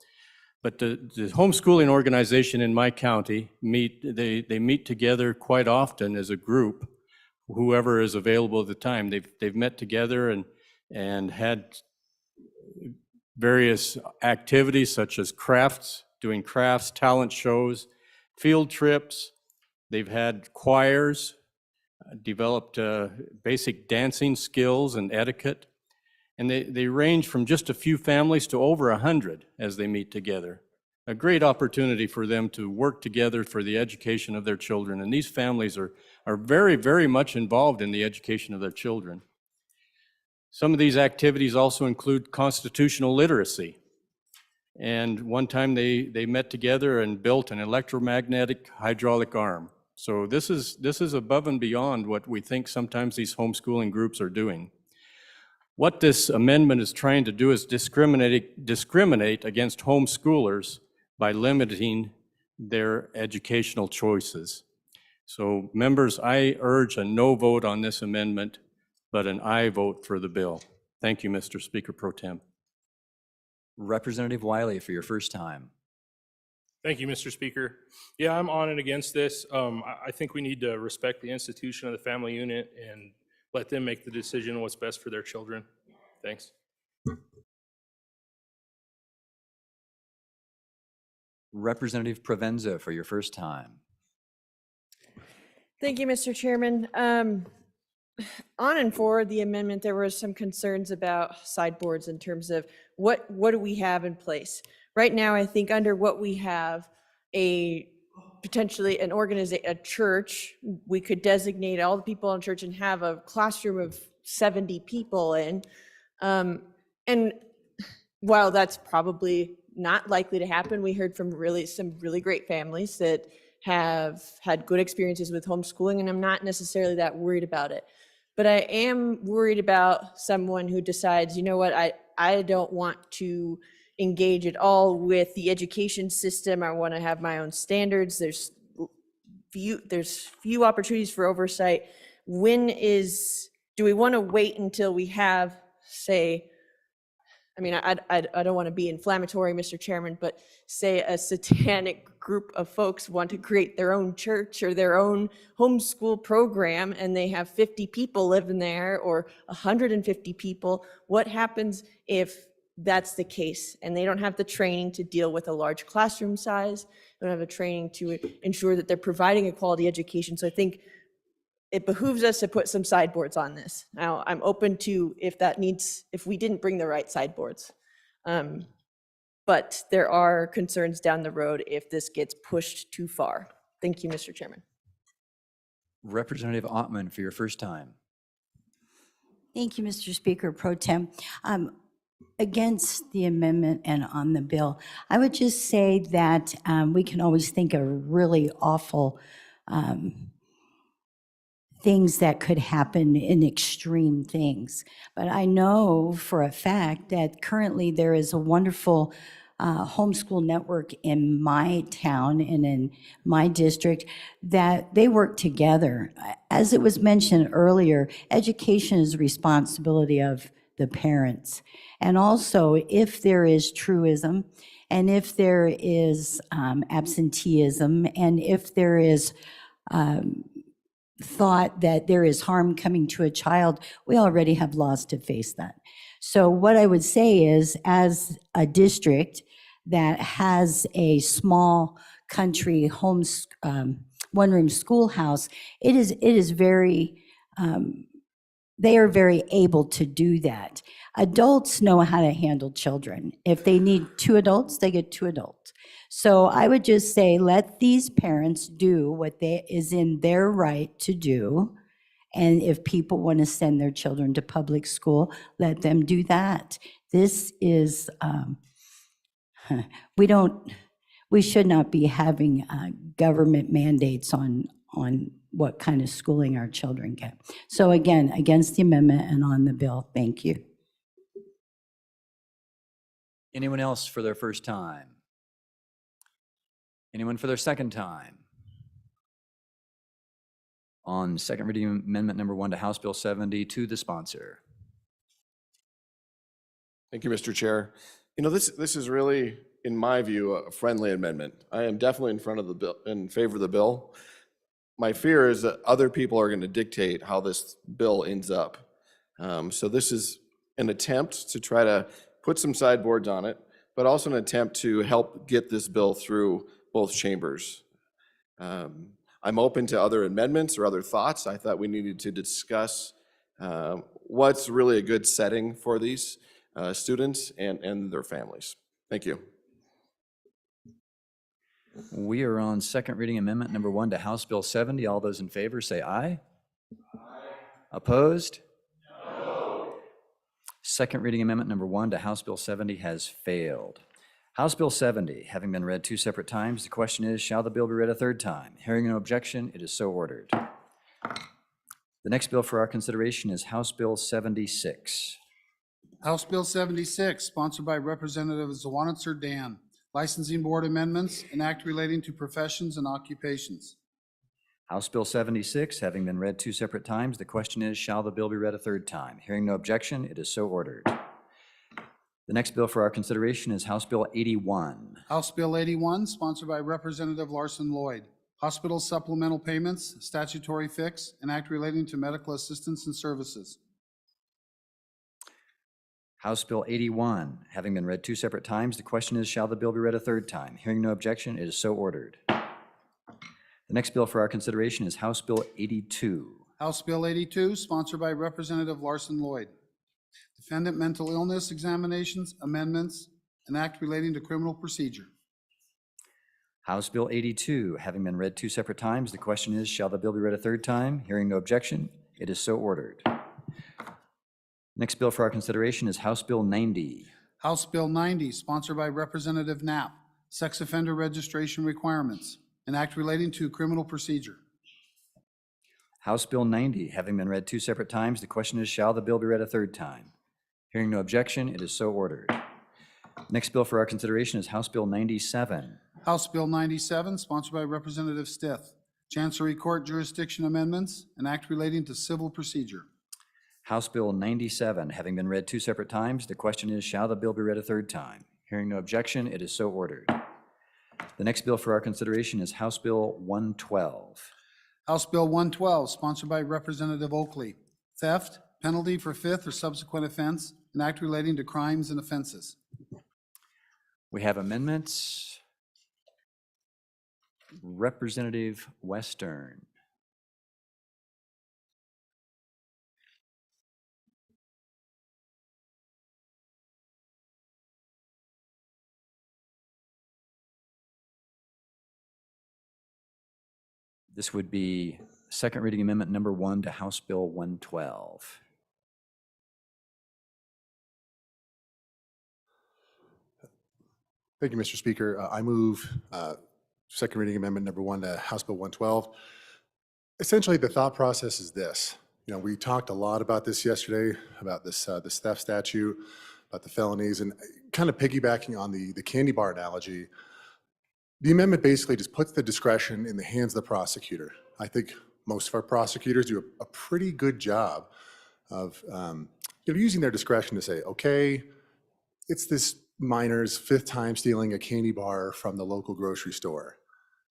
But the homeschooling organization in my county they meet together quite often as a group, whoever is available at the time. They've met together and had various activities such as doing crafts, talent shows, field trips. They've had choirs, developed basic dancing skills and etiquette. And they range from just a few families to over 100 as they meet together. A great opportunity for them to work together for the education of their children. And these families are very, very much involved in the education of their children. Some of these activities also include constitutional literacy. And one time they met together and built an electromagnetic hydraulic arm. So this is above and beyond what we think sometimes these homeschooling groups are doing. What this amendment is trying to do is discriminate against homeschoolers by limiting their educational choices. So members, I urge a no vote on this amendment, but an aye vote for the bill. Thank you, Mr. Speaker Pro Tem. Representative Wiley for your first time. Thank you, Mr. Speaker. Yeah, I'm on and against this. I think we need to respect the institution of the family unit and let them make the decision on what's best for their children. Thanks. Representative Provenza for your first time. Thank you, Mr. Chairman. On and for the amendment, there were some concerns about sideboards in terms of what do we have in place. Right now, I think under what we have, potentially a church, we could designate all the people in church and have a classroom of 70 people in. And while that's probably not likely to happen, we heard from some really great families that have had good experiences with homeschooling, and I'm not necessarily that worried about it. But I am worried about someone who decides, you know what, I don't want to engage at all with the education system. I want to have my own standards. There's few opportunities for oversight. Do we want to wait until we have, say, I mean, I don't want to be inflammatory, Mr. Chairman, but say a satanic group of folks want to create their own church or their own homeschool program, and they have 50 people living there or 150 people. What happens if that's the case and they don't have the training to deal with a large classroom size, they don't have the training to ensure that they're providing a quality education? So I think it behooves us to put some sideboards on this. Now, I'm open to if we didn't bring the right sideboards. But there are concerns down the road if this gets pushed too far. Thank you, Mr. Chairman. Representative Ottman for your first time. Thank you, Mr. Speaker Pro Tem. Against the amendment and on the bill, I would just say that we can always think of really awful things that could happen in extreme things. But I know for a fact that currently there is a wonderful homeschool network in my town and in my district that they work together. As it was mentioned earlier, education is the responsibility of the parents. And also, if there is truism, and if there is absenteeism, and if there is thought that there is harm coming to a child, we already have laws to face that. So what I would say is, as a district that has a small country one-room schoolhouse, it is very, they are very able to do that. Adults know how to handle children. If they need 2 adults, they get 2 adults. So I would just say, let these parents do what is in their right to do, And if people want to send their children to public school, let them do that. This is, we should not be having government mandates on what kind of schooling our children get. So again, against the amendment and on the bill. Thank you. Anyone else for their first time? Anyone for their second time? On second reading amendment number 1 to House Bill 70, to the sponsor. Thank you, Mr. Chair. You know, this is really, in my view, a friendly amendment. I am definitely in favor of the bill. My fear is that other people are going to dictate how this bill ends up. So this is an attempt to try to put some sideboards on it, but also an attempt to help get this bill through both chambers. I'm open to other amendments or other thoughts. I thought we needed to discuss what's really a good setting for these students and their families. Thank you. We are on second reading amendment number 1 to House Bill 70. All those in favor say aye. Aye. Opposed? No. Second reading amendment number 1 to House Bill 70 has failed. House Bill 70, having been read 2 separate times, the question is, shall the bill be read a third time? Hearing no objection, it is so ordered. The next bill for our consideration is House Bill 76. House Bill 76, sponsored by Representative Zawanitzer Dan. Licensing Board amendments, an act relating to professions and occupations. House Bill 76, having been read 2 separate times, the question is, shall the bill be read a third time? Hearing no objection, it is so ordered. The next bill for our consideration is House Bill 81. House Bill 81, sponsored by Representative Larson Lloyd. Hospital supplemental payments, statutory fix, an act relating to medical assistance and services. House Bill 81, having been read 2 separate times, the question is, shall the bill be read a third time? Hearing no objection, it is so ordered. The next bill for our consideration is House Bill 82. House Bill 82, sponsored by Representative Larson Lloyd. Defendant mental illness examinations, amendments, an act relating to criminal procedure. House Bill 82, having been read 2 separate times, the question is, shall the bill be read a third time? Hearing no objection, it is so ordered. Next bill for our consideration is House Bill 90. House Bill 90, sponsored by Representative Knapp. Sex offender registration requirements, an act relating to criminal procedure. House Bill 90, having been read 2 separate times, the question is, shall the bill be read a third time? Hearing no objection, it is so ordered. Next bill for our consideration is House Bill 97. House Bill 97, sponsored by Representative Stith. Chancery Court jurisdiction amendments, an act relating to civil procedure. House Bill 97, having been read 2 separate times, the question is, shall the bill be read a third time? Hearing no objection, it is so ordered. The next bill for our consideration is House Bill 112. House Bill 112, sponsored by Representative Oakley. Theft, penalty for fifth or subsequent offense, an act relating to crimes and offenses. We have amendments. Representative Western. This would be second reading amendment number 1 to House Bill 112. Thank you, Mr. Speaker. I move second reading amendment number 1 to House Bill 112. Essentially, the thought process is this. You know, we talked a lot about this yesterday, about this theft statute, about the felonies, and kind of piggybacking on the candy bar analogy. The amendment basically just puts the discretion in the hands of the prosecutor. I think most of our prosecutors do a pretty good job of using their discretion to say, okay, it's this minor's 5th time stealing a candy bar from the local grocery store.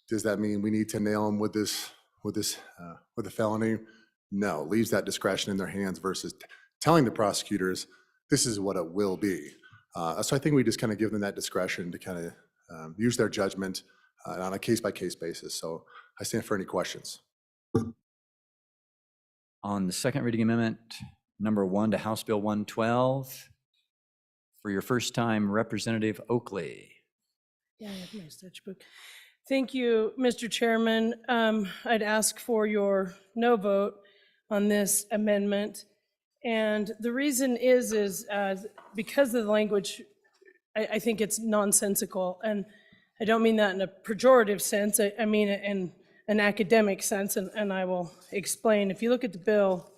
Does that mean we need to nail him with a felony? No, leaves that discretion in their hands versus telling the prosecutors this is what it will be. So I think we just kind of give them that discretion to kind of use their judgment on a case-by-case basis. So I stand for any questions. On the second reading amendment number 1 to House Bill 112, for your first time, Representative Oakley. Yeah, I have my sketch book. Thank you, Mr. Chairman. I'd ask for your no vote on this amendment. And the reason is because of the language, I think it's nonsensical. And I don't mean that in a pejorative sense. I mean it in an academic sense, and I will explain. If you look at the bill,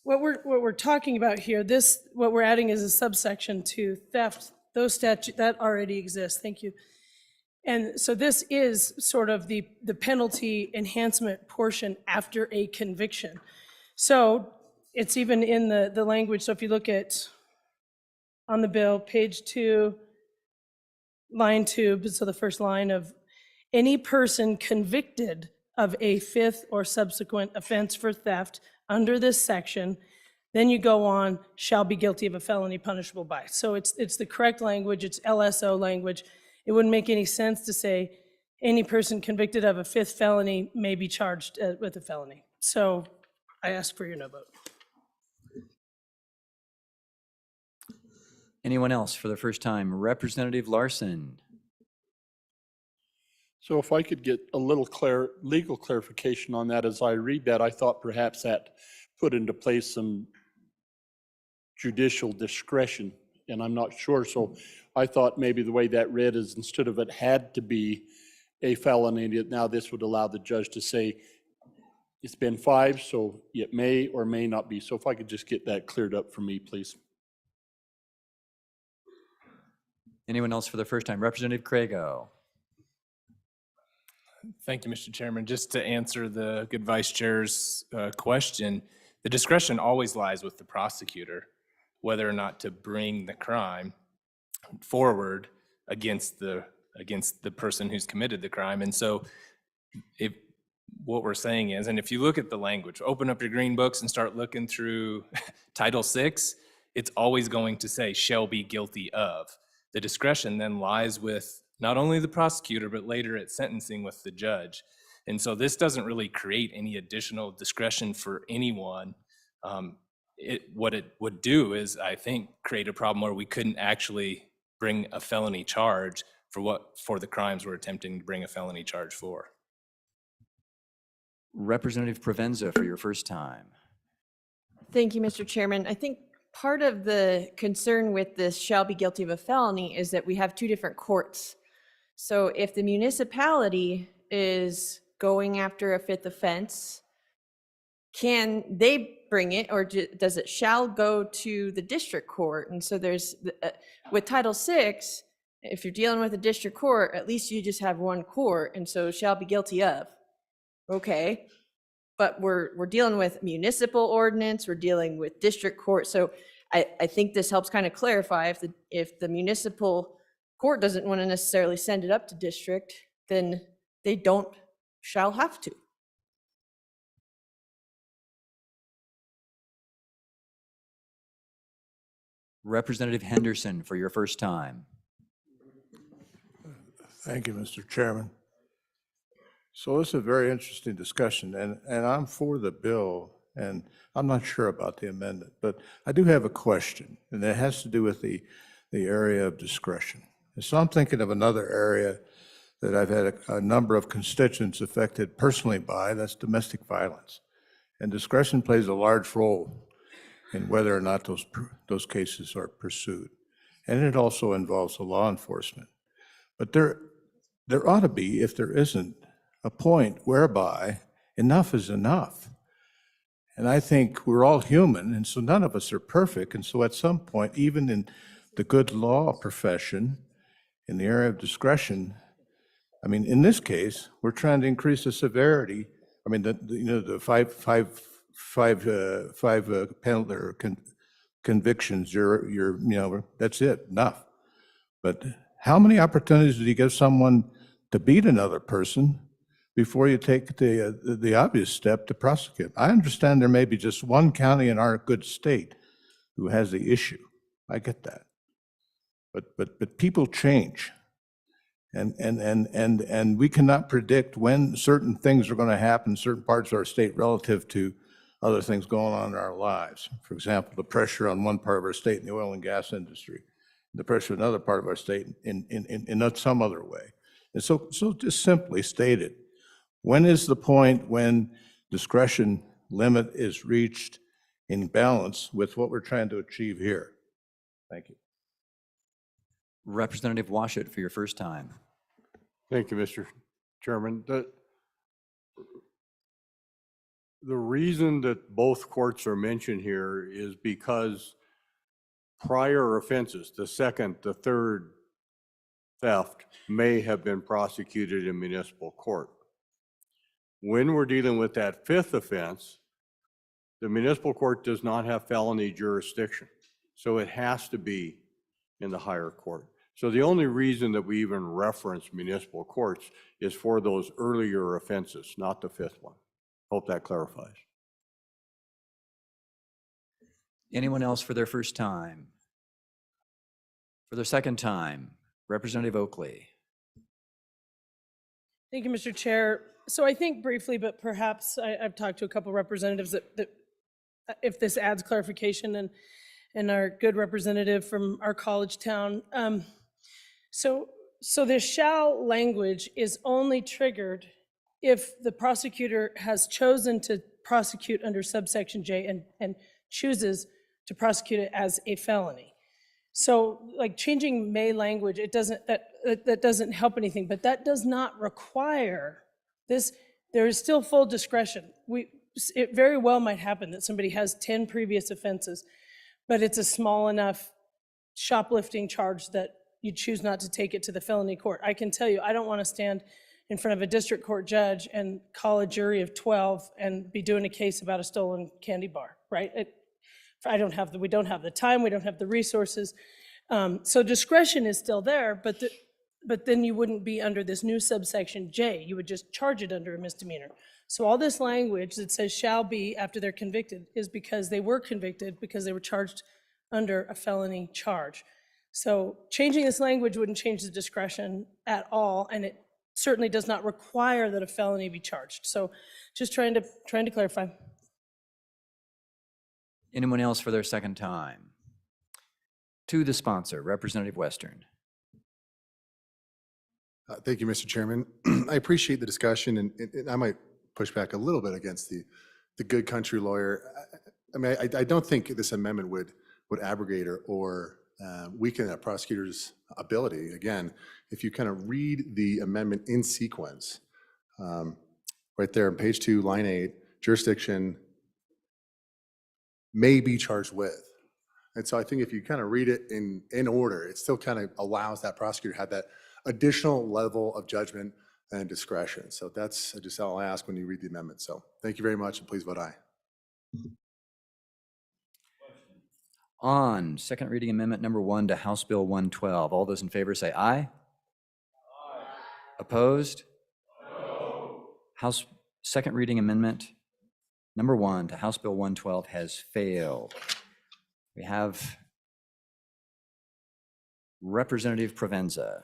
what we're talking about here, what we're adding is a subsection to theft. Those statute that already exists. Thank you. And so this is sort of the penalty enhancement portion after a conviction. So it's even in the language. So if you look at on the bill, page 2, line 2, so the first line of any person convicted of a fifth or subsequent offense for theft under this section, then you go on, shall be guilty of a felony punishable by. So it's the correct language, it's LSO language. It wouldn't make any sense to say any person convicted of a fifth felony may be charged with a felony. So I ask for your no vote. Anyone else for the first time? Representative Larson. So if I could get a little legal clarification on that, as I read that, I thought perhaps that put into place some judicial discretion, and I'm not sure. So I thought maybe the way that read is instead of it had to be a felony, now this would allow the judge to say it's been 5, so it may or may not be. So if I could just get that cleared up for me, please. Anyone else for the first time? Representative Crago. Thank you, Mr. Chairman. Just to answer the good vice chair's question, the discretion always lies with the prosecutor, whether or not to bring the crime forward against the person who's committed the crime. And so what we're saying is, and if you look at the language, open up your green books and start looking through Title VI, it's always going to say shall be guilty of. The discretion then lies with not only the prosecutor, but later at sentencing with the judge. And so this doesn't really create any additional discretion for anyone. What it would do is, I think, create a problem where we couldn't actually bring a felony charge for the crimes we're attempting to bring a felony charge for. Representative Provenza for your first time. Thank you, Mr. Chairman. I think part of the concern with this shall be guilty of a felony is that we have 2 different courts. So if the municipality is going after a fifth offense, can they bring it, or does it shall go to the district court? And so there's, with Title VI, if you're dealing with a district court, at least you just have one court, and so shall be guilty of. Okay, but we're dealing with municipal ordinance, we're dealing with district court. So I think this helps kind of clarify if the municipal court doesn't want to necessarily send it up to district, then they shall have to. Representative Henderson for your first time. Thank you, Mr. Chairman. So this is a very interesting discussion, and I'm for the bill, and I'm not sure about the amendment, but I do have a question, and it has to do with the area of discretion. And so I'm thinking of another area that I've had a number of constituents affected personally by, that's domestic violence. And discretion plays a large role in whether or not those cases are pursued. And it also involves the law enforcement. But there ought to be, if there isn't, a point whereby enough is enough. And I think we're all human, and so none of us are perfect. And so at some point, even in the good law profession, in the area of discretion, I mean, in this case, we're trying to increase the severity. I mean, the five penalty or convictions, that's it, enough. But how many opportunities do you give someone to beat another person before you take the obvious step to prosecute? I understand there may be just one county in our good state who has the issue. I get that. But people change. And we cannot predict when certain things are going to happen in certain parts of our state relative to other things going on in our lives. For example, the pressure on one part of our state in the oil and gas industry, the pressure in another part of our state in some other way. And so just simply stated, when is the point when discretion limit is reached in balance with what we're trying to achieve here. Thank you. Representative Washut for your first time. Thank you, Mr. Chairman. The reason that both courts are mentioned here is because prior offenses, the second, the third theft, may have been prosecuted in municipal court. When we're dealing with that fifth offense, the municipal court does not have felony jurisdiction, so it has to be in the higher court. So the only reason that we even reference municipal courts is for those earlier offenses, not the fifth one. Hope that clarifies. Anyone else for their first time? For their second time, Representative Oakley. Thank you, Mr. Chair. So I think briefly, but perhaps I've talked to a couple representatives that if this adds clarification and our good representative from our college town. So the shall language is only triggered if the prosecutor has chosen to prosecute under subsection J and chooses to prosecute it as a felony. So like changing may language, it doesn't, that doesn't help anything, but that does not require this. There is still full discretion. It very well might happen that somebody has 10 previous offenses, but it's a small enough shoplifting charge that you choose not to take it to the felony court. I can tell you, I don't want to stand in front of a district court judge and call a jury of 12 and be doing a case about a stolen candy bar, right? We don't have the time, we don't have the resources. So discretion is still there, but then you wouldn't be under this new subsection J. You would just charge it under a misdemeanor. So all this language that says shall be after they're convicted is because they were convicted because they were charged under a felony charge. So changing this language wouldn't change the discretion at all, and it certainly does not require that a felony be charged. So just trying to clarify. Anyone else for their second time? To the sponsor, Representative Western. Thank you, Mr. Chairman. I appreciate the discussion, and I might push back a little bit against the good country lawyer. I mean, I don't think this amendment would abrogate or weaken a prosecutor's ability. Again, if you kind of read the amendment in sequence, right there on page 2, line 8, jurisdiction may be charged with. And so I think if you kind of read it in order, it still kind of allows that prosecutor to have that additional level of judgment and discretion. So that's just all I ask when you read the amendment. So thank you very much, and please vote aye. On second reading amendment number 1 to House Bill 112, all those in favor say aye. Aye. Opposed? No. House second reading amendment number 1 to House Bill 112 has failed. We have Representative Provenza.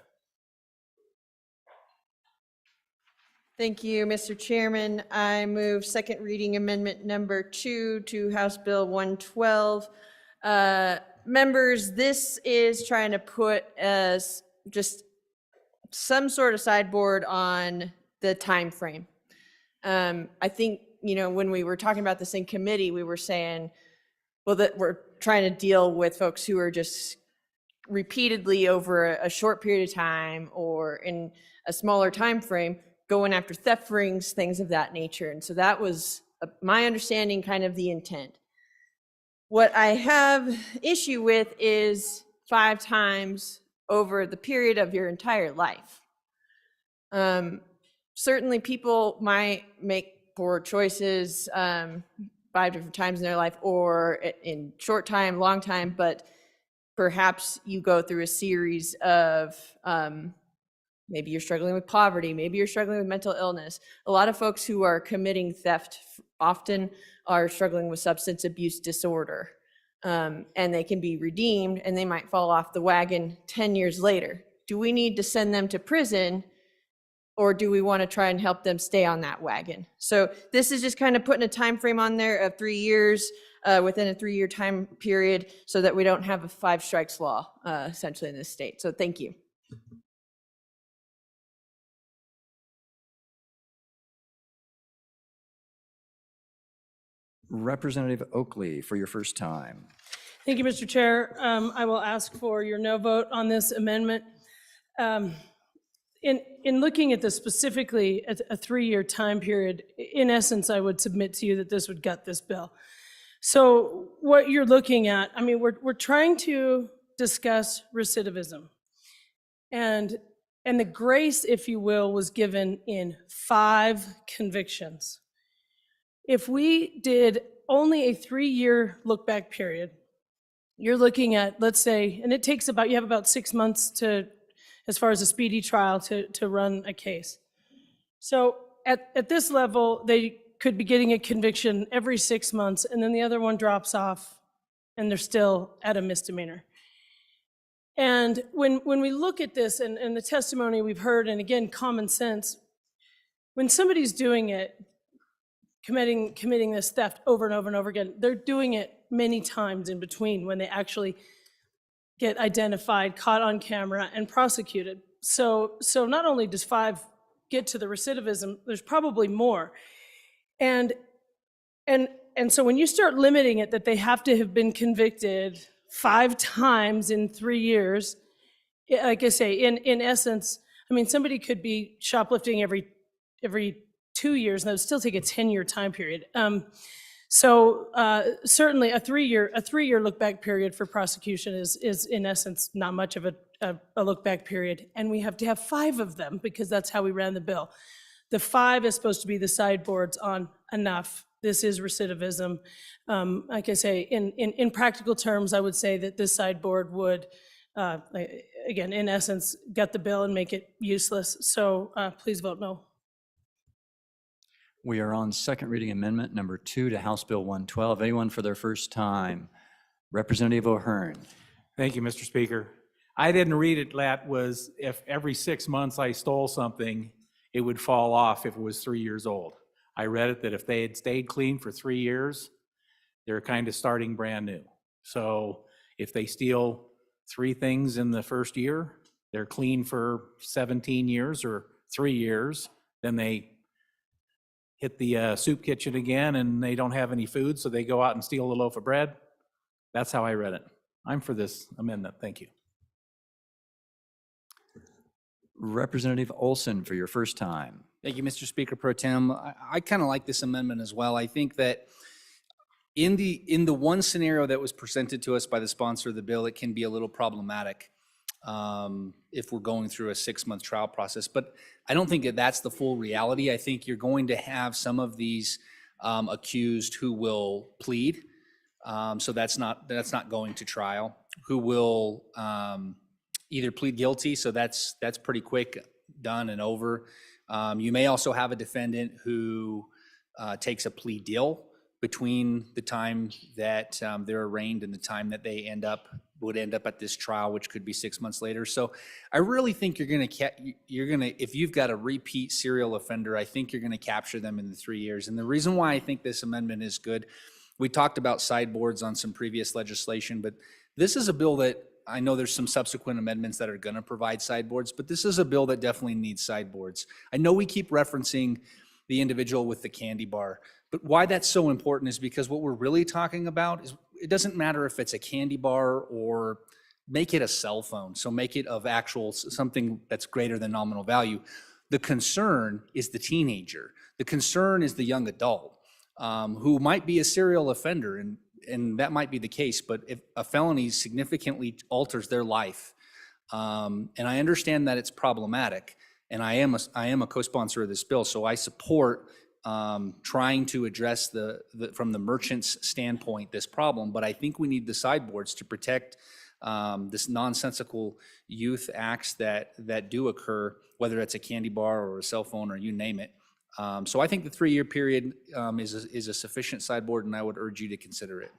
Thank you, Mr. Chairman. I move second reading amendment number 2 to House Bill 112. Members, this is trying to put just some sort of sideboard on the time frame. I think, when we were talking about this in committee, we were saying, well, that we're trying to deal with folks who are just repeatedly over a short period of time or in a smaller time frame going after theft rings, things of that nature. And so that was my understanding, kind of the intent. What I have issue with is 5 times over the period of your entire life. Certainly people might make poor choices 5 different times in their life or in short time, long time, but perhaps you go through a series of maybe you're struggling with poverty, maybe you're struggling with mental illness. A lot of folks who are committing theft often are struggling with substance abuse disorder, and they can be redeemed and they might fall off the wagon 10 years later. Do we need to send them to prison, or do we want to try and help them stay on that wagon? So this is just kind of putting a time frame on there of 3 years within a 3-year time period so that we don't have a 5 strikes law essentially in this state. So thank you. Representative Oakley for your first time. Thank you, Mr. Chair. I will ask for your no vote on this amendment. In looking at this specifically, at a 3-year time period, in essence, I would submit to you that this would gut this bill. So what you're looking at, I mean, we're trying to discuss recidivism. And the grace, if you will, was given in 5 convictions. If we did only a 3-year look-back period, you're looking at, let's say, and it takes about, you have about 6 months to, as far as a speedy trial, to run a case. So at this level, they could be getting a conviction every 6 months, and then the other one drops off, and they're still at a misdemeanor. And when we look at this and the testimony we've heard, and again, common sense, when somebody's doing it, committing this theft over and over and over again, they're doing it many times in between when they actually get identified, caught on camera, and prosecuted. So not only does 5 get to the recidivism, there's probably more. And so when you start limiting it that they have to have been convicted 5 times in 3 years, like I say, in essence, I mean, somebody could be shoplifting every 2 years, and that would still take a 10-year time period. So certainly a 3-year look-back period for prosecution is in essence not much of a look-back period, and we have to have 5 of them because that's how we ran the bill. The 5 is supposed to be the sideboards on enough. This is recidivism. Like I say, in practical terms, I would say that this sideboard would, again, in essence, gut the bill and make it useless. So please vote no. We are on second reading amendment number 2 to House Bill 112. Anyone for their first time? Representative O'Hearn. Thank you, Mr. Speaker. I didn't read it, that was if every 6 months I stole something, it would fall off if it was 3 years old. I read it that if they had stayed clean for 3 years, they're kind of starting brand new. So if they steal 3 things in the first year, they're clean for 17 years or 3 years, then they hit the soup kitchen again and they don't have any food, so they go out and steal a loaf of bread. That's how I read it. I'm for this amendment. Thank you. Representative Olson for your first time. Thank you, Mr. Speaker Pro Tem. I kind of like this amendment as well. I think that in the one scenario that was presented to us by the sponsor of the bill, it can be a little problematic if we're going through a 6-month trial process. But I don't think that that's the full reality. I think you're going to have some of these accused who will plead, so that's not going to trial, who will either plead guilty, so that's pretty quick, done and over. You may also have a defendant who takes a plea deal between the time that they're arraigned and the time that they would end up at this trial, which could be 6 months later. So I really think you're gonna, if you've got a repeat serial offender, I think you're gonna capture them in the 3 years. And the reason why I think this amendment is good, we talked about sideboards on some previous legislation, but this is a bill that, I know there's some subsequent amendments that are gonna provide sideboards, but this is a bill that definitely needs sideboards. I know we keep referencing the individual with the candy bar, but why that's so important is because what we're really talking about is it doesn't matter if it's a candy bar or make it a cell phone. So make it of actual something that's greater than nominal value. The concern is the teenager. The concern is the young adult who might be a serial offender, and that might be the case, but if a felony significantly alters their life, and I understand that it's problematic, and I am a co-sponsor of this bill, so I support trying to address from the merchant's standpoint this problem, but I think we need the sideboards to protect this nonsensical youth acts that do occur, whether it's a candy bar or a cell phone or you name it. So I think the 3-year period is a sufficient sideboard, and I would urge you to consider it.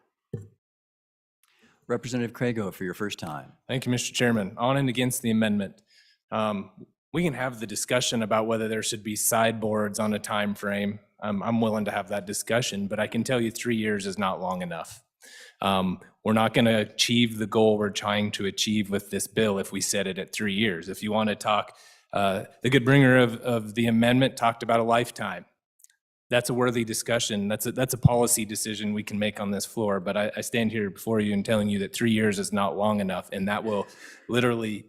Representative Crago for your first time. Thank you, Mr. Chairman. On and against the amendment. We can have the discussion about whether there should be sideboards on a time frame. I'm willing to have that discussion, but I can tell you 3 years is not long enough. We're not going to achieve the goal we're trying to achieve with this bill if we set it at 3 years. If you want to talk, the good bringer of the amendment talked about a lifetime. that's a worthy discussion. That's a policy decision we can make on this floor. But I stand here before you and telling you that 3 years is not long enough, and that will literally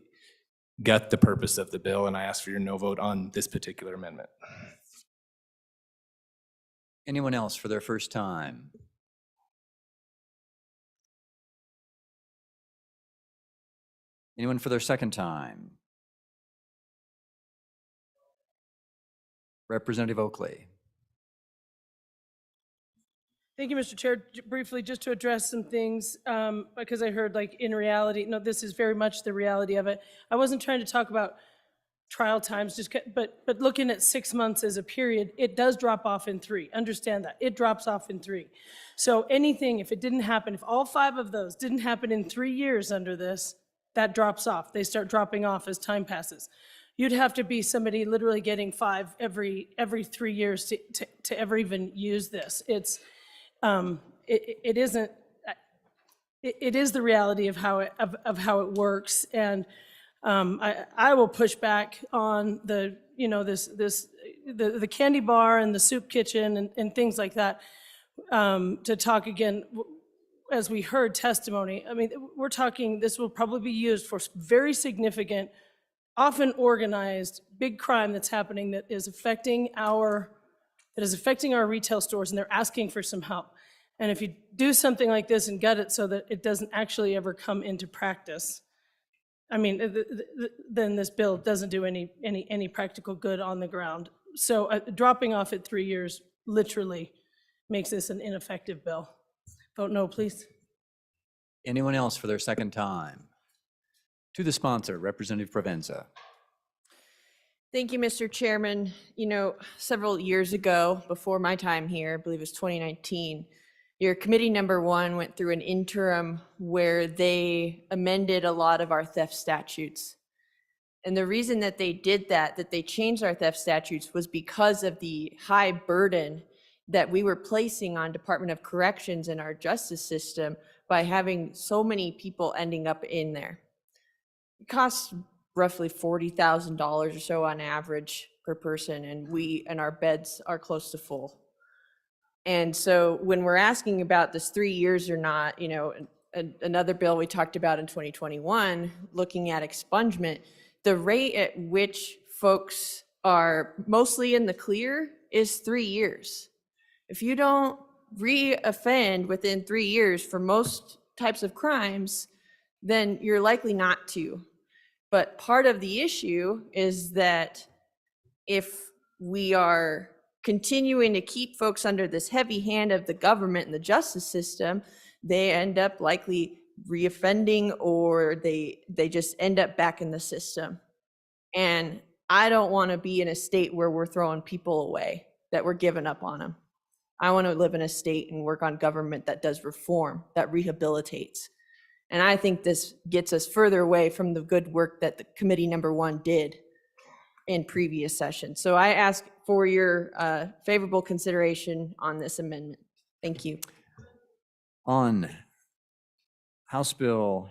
gut the purpose of the bill. And I ask for your no vote on this particular amendment. Anyone else for their first time? Anyone for their second time? Representative Oakley. Thank you, Mr. Chair. Briefly, just to address some things, because I heard like in reality, no, this is very much the reality of it. I wasn't trying to talk about trial times, but looking at 6 months as a period, it does drop off in 3. Understand that. It drops off in 3. So anything, if it didn't happen, if all 5 of those didn't happen in 3 years under this, that drops off. They start dropping off as time passes. You'd have to be somebody literally getting 5 every 3 years to ever even use this. It isn't. It is the reality of how it works, and I will push back on the the candy bar and the soup kitchen and things like that. To talk again, as we heard testimony, I mean, we're talking. This will probably be used for very significant, often organized, big crime that's happening that is affecting our retail stores, and they're asking for some help. And if you do something like this and gut it so that it doesn't actually ever come into practice, I mean, then this bill doesn't do any practical good on the ground. So dropping off at 3 years literally makes this an ineffective bill. Vote no, please. Anyone else for their second time? To the sponsor, Representative Provenza. Thank you, Mr. Chairman. You know, several years ago, before my time here, I believe it was 2019, your committee number 1 went through an interim where they amended a lot of our theft statutes. And the reason that they did that they changed our theft statutes, was because of the high burden that we were placing on Department of Corrections and our justice system by having so many people ending up in there. It costs roughly $40,000 or so on average per person, and our beds are close to full. And so when we're asking about this 3 years or not, you know, another bill we talked about in 2021, looking at expungement, the rate at which folks are mostly in the clear is 3 years. If you don't re-offend within 3 years for most types of crimes, then you're likely not to. But part of the issue is that if we are continuing to keep folks under this heavy hand of the government and the justice system, they end up likely reoffending, or they just end up back in the system. And I don't want to be in a state where we're throwing people away, that we're giving up on them. I want to live in a state and work on government that does reform, that rehabilitates. And I think this gets us further away from the good work that the committee number 1 did in previous sessions. So I ask for your favorable consideration on this amendment. Thank you. On House Bill,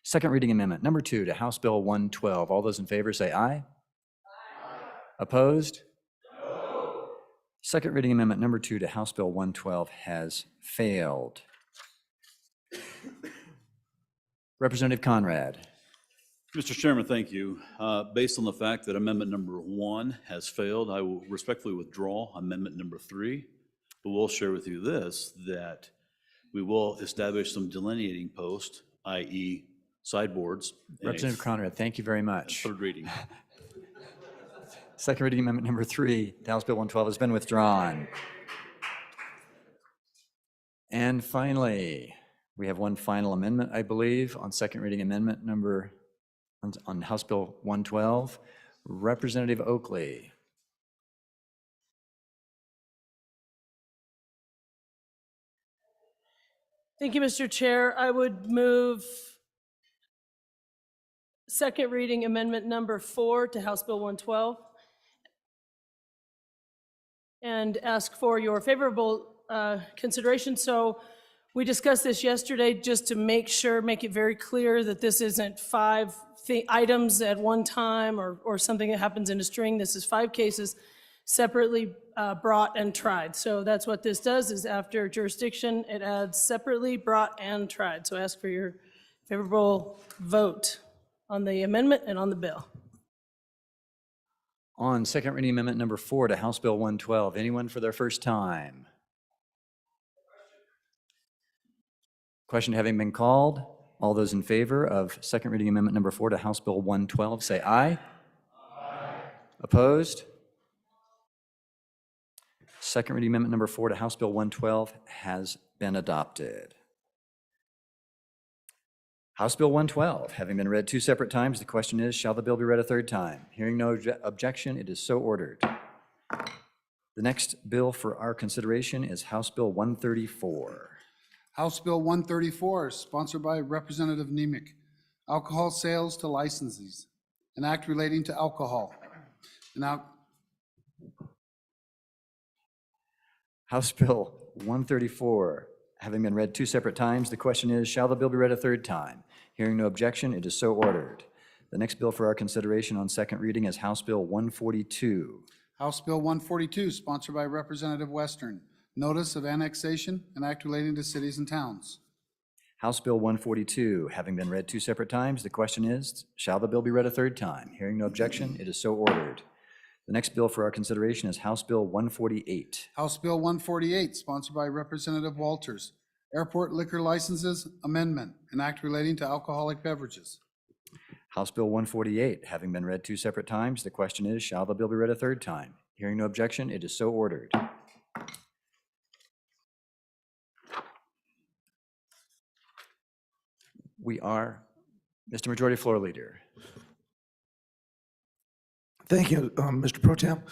second reading amendment number 2 to House Bill 112. All those in favor say aye. Aye. Opposed? No. Second reading amendment number 2 to House Bill 112 has failed. Representative Conrad. Mr. Chairman, thank you. Based on the fact that amendment number 1 has failed, I will respectfully withdraw amendment number 3. But we'll share with you this, that we will establish some delineating posts, i.e. sideboards. Representative Conrad, thank you very much. Third reading. Second reading amendment number 3 to House Bill 112 has been withdrawn. And finally, we have one final amendment, I believe, on second reading amendment number on House Bill 112. Representative Oakley. Thank you, Mr. Chair. I would move second reading amendment number 4 to House Bill 112 and ask for your favorable consideration. So we discussed this yesterday, just to make it very clear that this isn't 5 items at one time or something that happens in a string. This is 5 cases separately brought and tried. So that's what this does, is after jurisdiction, it adds separately brought and tried. So ask for your favorable vote on the amendment and on the bill. On second reading amendment number 4 to House Bill 112, anyone for their first time? Question having been called, all those in favor of second reading amendment number 4 to House Bill 112, say aye. Aye. Opposed? Second reading amendment number 4 to House Bill 112 has been adopted. House Bill 112, having been read 2 separate times, the question is, shall the bill be read a third time? Hearing no objection, it is so ordered. The next bill for our consideration is House Bill 134. House Bill 134, sponsored by Representative Nemec. Alcohol sales to licensees. An act relating to alcohol. House Bill 134, having been read 2 separate times, the question is, shall the bill be read a third time? Hearing no objection, it is so ordered. The next bill for our consideration on second reading is House Bill 142. House Bill 142, sponsored by Representative Western. Notice of annexation, an act relating to cities and towns. House Bill 142, having been read 2 separate times, the question is, shall the bill be read a third time? Hearing no objection, it is so ordered. The next bill for our consideration is House Bill 148. House Bill 148, sponsored by Representative Walters. Airport liquor licenses amendment, an act relating to alcoholic beverages. House Bill 148, having been read 2 separate times, the question is, shall the bill be read a third time? Hearing no objection, it is so ordered. We are, Mr. Majority Floor Leader. Thank you, Mr. Pro Tem.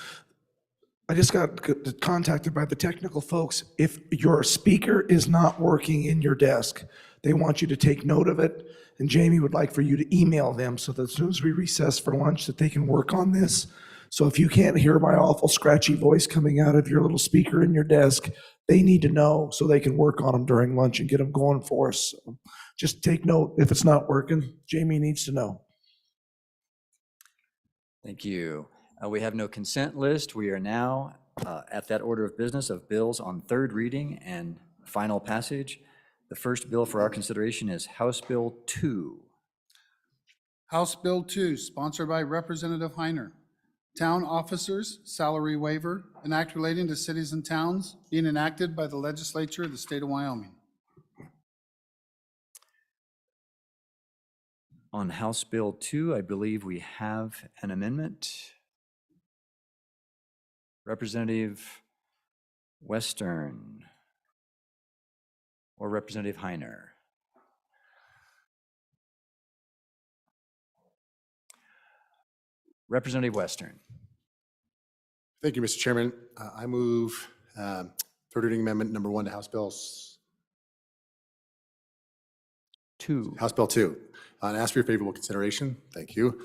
I just got contacted by the technical folks. If your speaker is not working in your desk, they want you to take note of it, and Jamie would like for you to email them so that as soon as we recess for lunch that they can work on this. So if you can't hear my awful scratchy voice coming out of your little speaker in your desk, they need to know so they can work on them during lunch and get them going for us. So just take note. If it's not working, Jamie needs to know. Thank you. We have no consent list. We are now at that order of business of bills on third reading and final passage. The first bill for our consideration is House Bill 2. House Bill 2, sponsored by Representative Heiner. Town officers, salary waiver, an act relating to cities and towns being enacted by the legislature of the state of Wyoming. On House Bill 2, I believe we have an amendment. Representative Western or Representative Heiner. Representative Western. Thank you, Mr. Chairman. I move third reading amendment number 1 to House Bill 2. House Bill 2. And ask for your favorable consideration. Thank you.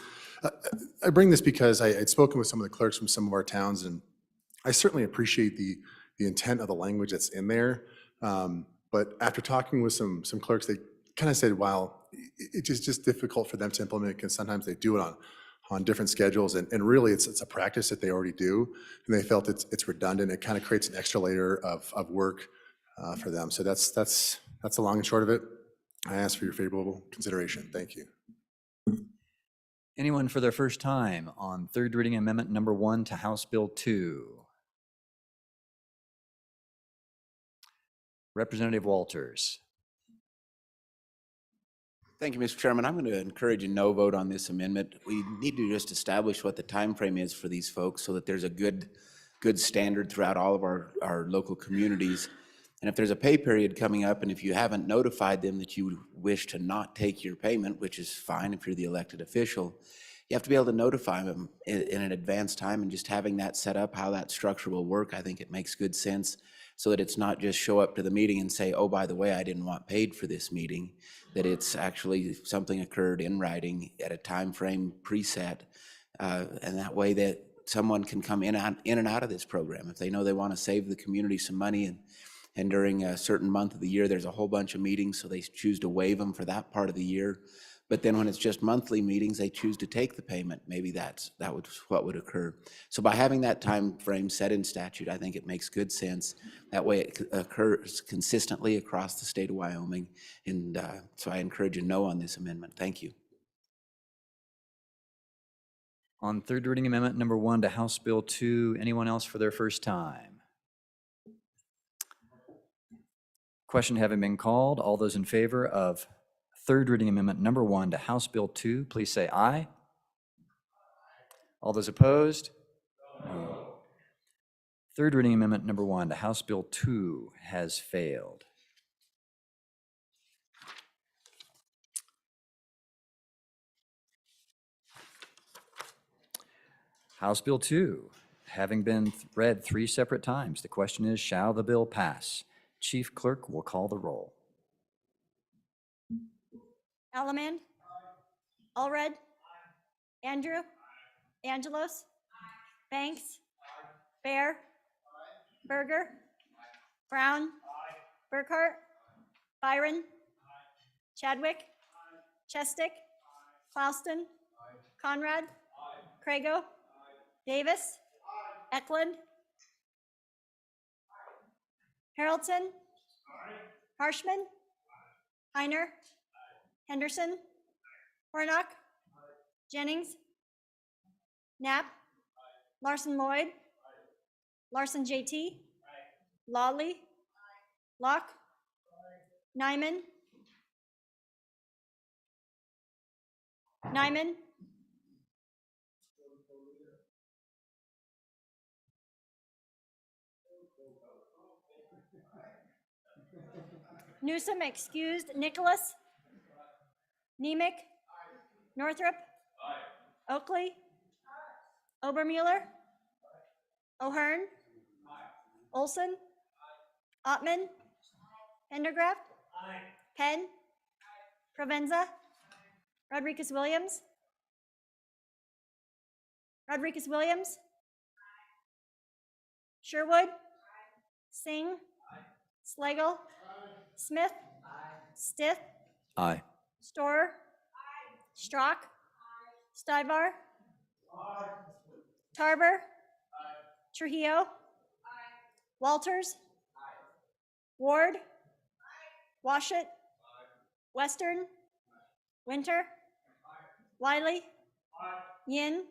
I bring this because I had spoken with some of the clerks from some of our towns, and I certainly appreciate the intent of the language that's in there. But after talking with some clerks, they kind of said, wow, it's just difficult for them to implement because sometimes they do it on different schedules. And really, it's a practice that they already do. And they felt it's redundant. It kind of creates an extra layer of work for them. So that's the long and short of it. I ask for your favorable consideration. Thank you. Anyone for their first time on third reading amendment number 1 to House Bill 2? Representative Walters. Thank you, Mr. Chairman. I'm going to encourage a no vote on this amendment. We need to just establish what the time frame is for these folks so that there's a good standard throughout all of our local communities. And if there's a pay period coming up, and if you haven't notified them that you wish to not take your payment, which is fine if you're the elected official, you have to be able to notify them in an advance time, and just having that set up, how that structure will work, I think it makes good sense, so that it's not just show up to the meeting and say, oh, by the way, I didn't want paid for this meeting, that it's actually something occurred in writing at a time frame preset, and that way that someone can come in and out of this program. If they know they want to save the community some money, and during a certain month of the year, there's a whole bunch of meetings, so they choose to waive them for that part of the year. But then when it's just monthly meetings, they choose to take the payment. Maybe that would what would occur. So by having that time frame set in statute, I think it makes good sense. That way it occurs consistently across the state of Wyoming. And so I encourage a no on this amendment. Thank you. On third reading amendment number 1 to House Bill 2, anyone else for their first time? Question having been called, all those in favor of third reading amendment number 1 to House Bill 2, please say aye. All those opposed? No. Third reading amendment number 1 to House Bill 2 has failed. House Bill 2, having been read 3 separate times, the question is, shall the bill pass? Chief Clerk will call the roll. Alaman. Allred. Andrew. Angelos. Banks. Bear. Berger. Brown. Burkhart. Byron. Chadwick. Chestick. Klauston. Conrad. Crago. Davis. Eklund. Harrelson. Harshman. Heiner. Henderson. Hornock. Jennings. Knapp. Larson Lloyd. Larson JT. Lawley. Locke. Nyman. Nyman. Newsom excused. Nicholas. Nemec. Northrup. Oakley. Obermueller. O'Hearn. Olson. Ottman. Pendergraft. Penn. Provenza. Rodriguez Williams. Rodriguez Williams. Sherwood. Singh. Slagle. Smith. Stith. Aye. Storer. Strock. Stivar. Tarver. Trujillo. Walters. Ward. Washut. Western. Winter. Wiley. Yin.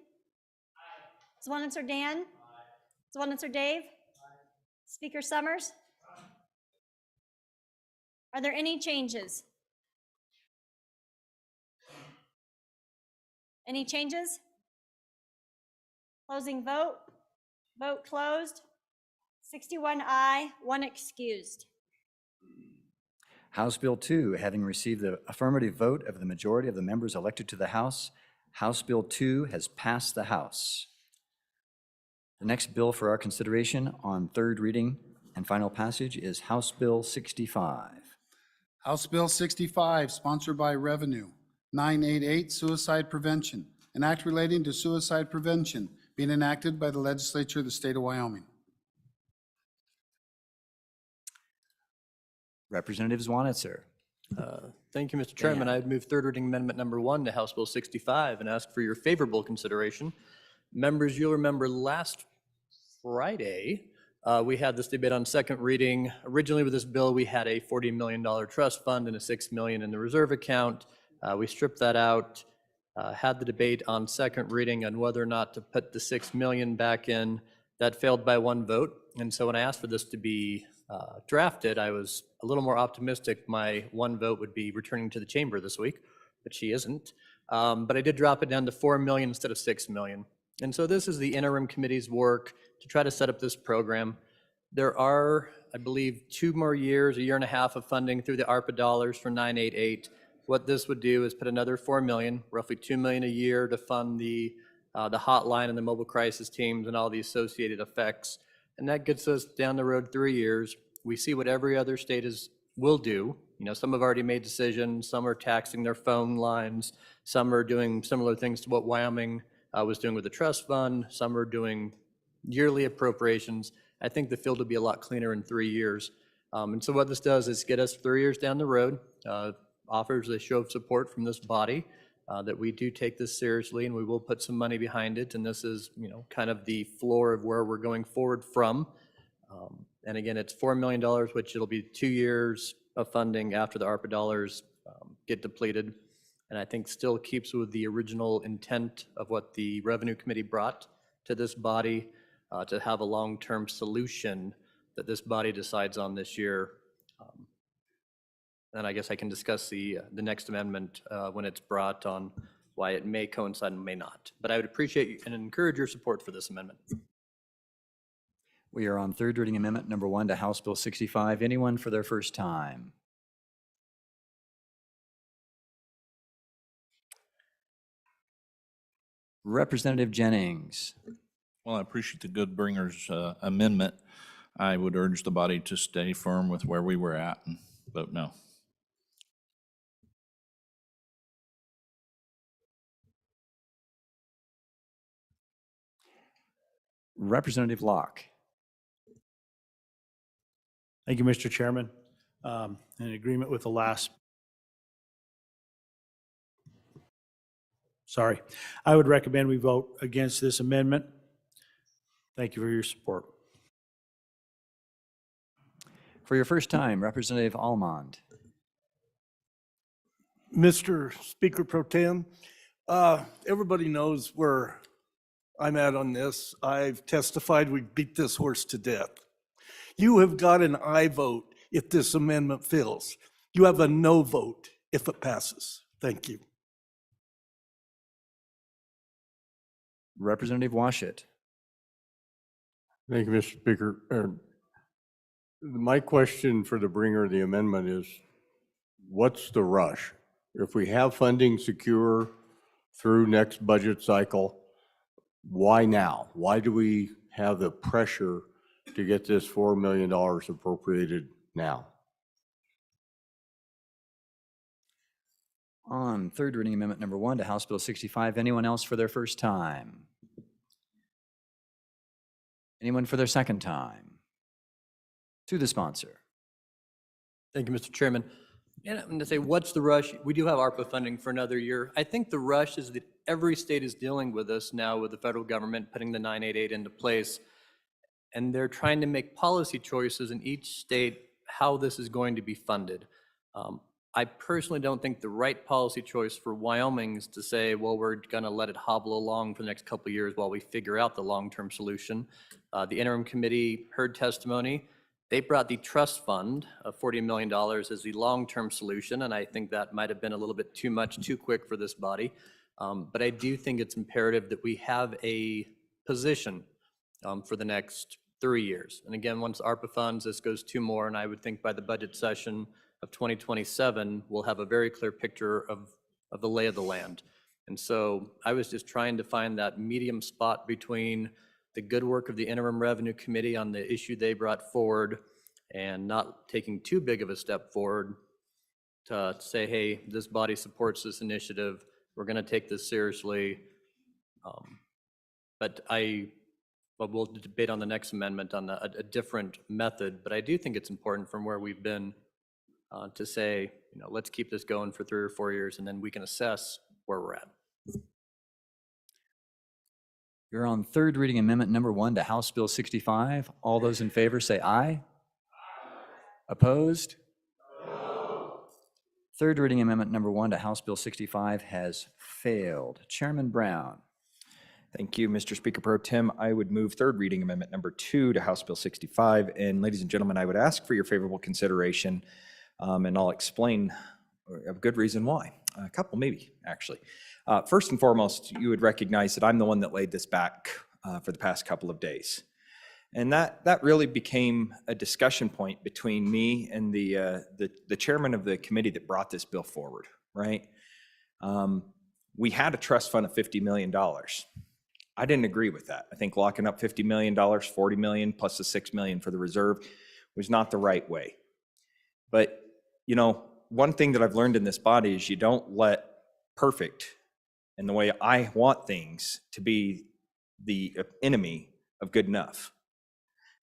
Zwanitzer Dan. Zwanitzer Dave. Speaker Summers. Are there any changes? Any changes? Closing vote. Vote closed. 61 aye, 1 excused. House Bill 2, having received the affirmative vote of the majority of the members elected to the House, House Bill 2 has passed the House. The next bill for our consideration on third reading and final passage is House Bill 65. House Bill 65, sponsored by Revenue, 988, Suicide Prevention, an act relating to suicide prevention being enacted by the legislature of the state of Wyoming. Representative Zwanitzer. Thank you, Mr. Chairman. I'd move third reading amendment number 1 to House Bill 65 and ask for your favorable consideration. Members, you'll remember last Friday, we had this debate on second reading. Originally with this bill, we had a $40 million trust fund and a $6 million in the reserve account. We stripped that out, had the debate on second reading on whether or not to put the $6 million back in. That failed by 1 vote. And so when I asked for this to be drafted, I was a little more optimistic my 1 vote would be returning to the chamber this week, but she isn't. But I did drop it down to $4 million instead of $6 million. And so this is the interim committee's work to try to set up this program. There are, I believe, 2 more years, a year and a half of funding through the ARPA dollars for 988. What this would do is put another $4 million, roughly $2 million a year to fund the hotline and the mobile crisis teams and all the associated effects. And that gets us down the road 3 years. We see what every other state will do. You know, some have already made decisions, some are taxing their phone lines, some are doing similar things to what Wyoming was doing with the trust fund, some are doing yearly appropriations. I think the field will be a lot cleaner in 3 years. And so what this does is get us 3 years down the road. offers a show of support from this body that we do take this seriously and we will put some money behind it. And this is, kind of the floor of where we're going forward from. And again, it's $4 million, which it'll be 2 years of funding after the ARPA dollars get depleted. And I think still keeps with the original intent of what the Revenue Committee brought to this body to have a long-term solution that this body decides on this year. And I guess I can discuss the next amendment when it's brought on why it may coincide and may not. But I would appreciate and encourage your support for this amendment. We are on third reading amendment number 1 to House Bill 65. Anyone for their first time? Representative Jennings. Well, I appreciate the good bringer's amendment. I would urge the body to stay firm with where we were at and vote no. Representative Locke. Thank you, Mr. Chairman. In agreement with the last. Sorry. I would recommend we vote against this amendment. Thank you for your support. For your first time, Representative Almond. Mr. Speaker Pro Tem, everybody knows where I'm at on this. I've testified we beat this horse to death. You have got an aye vote if this amendment fails. You have a no vote if it passes. Thank you. Representative Washut. Thank you, Mr. Speaker. My question for the bringer of the amendment is, what's the rush? If we have funding secure through next budget cycle, why now? Why do we have the pressure to get this $4 million appropriated now? On third reading amendment number 1 to House Bill 65, anyone else for their first time? Anyone for their second time? To the sponsor. Thank you, Mr. Chairman. And I'm going to say, what's the rush? We do have ARPA funding for another year. I think the rush is that every state is dealing with this now with the federal government putting the 988 into place. And they're trying to make policy choices in each state how this is going to be funded. I personally don't think the right policy choice for Wyoming is to say, well, we're going to let it hobble along for the next couple of years while we figure out the long-term solution. The interim committee heard testimony. They brought the trust fund of $40 million as the long-term solution, and I think that might have been a little bit too much, too quick for this body. But I do think it's imperative that we have a position for the next 3 years. And again, once ARPA funds, this goes 2 more, and I would think by the budget session of 2027, we'll have a very clear picture of the lay of the land. And so I was just trying to find that medium spot between the good work of the Interim Revenue Committee on the issue they brought forward and not taking too big of a step forward to say, hey, this body supports this initiative. We're going to take this seriously. But we'll debate on the next amendment on a different method. But I do think it's important from where we've been to say, let's keep this going for 3 or 4 years, and then we can assess where we're at. You're on third reading amendment number 1 to House Bill 65. All those in favor say aye. Opposed? No. Third reading amendment number 1 to House Bill 65 has failed. Chairman Brown. Thank you, Mr. Speaker Pro Tem. I would move third reading amendment number 2 to House Bill 65. And ladies and gentlemen, I would ask for your favorable consideration, and I'll explain a good reason why. A couple maybe, actually. First and foremost, you would recognize that I'm the one that laid this back for the past couple of days. And that really became a discussion point between me and the chairman of the committee that brought this bill forward, right? We had a trust fund of $50 million. I didn't agree with that. I think locking up $50 million, $40 million plus the $6 million for the reserve was not the right way. But, one thing that I've learned in this body is you don't let perfect and the way I want things to be the enemy of good enough.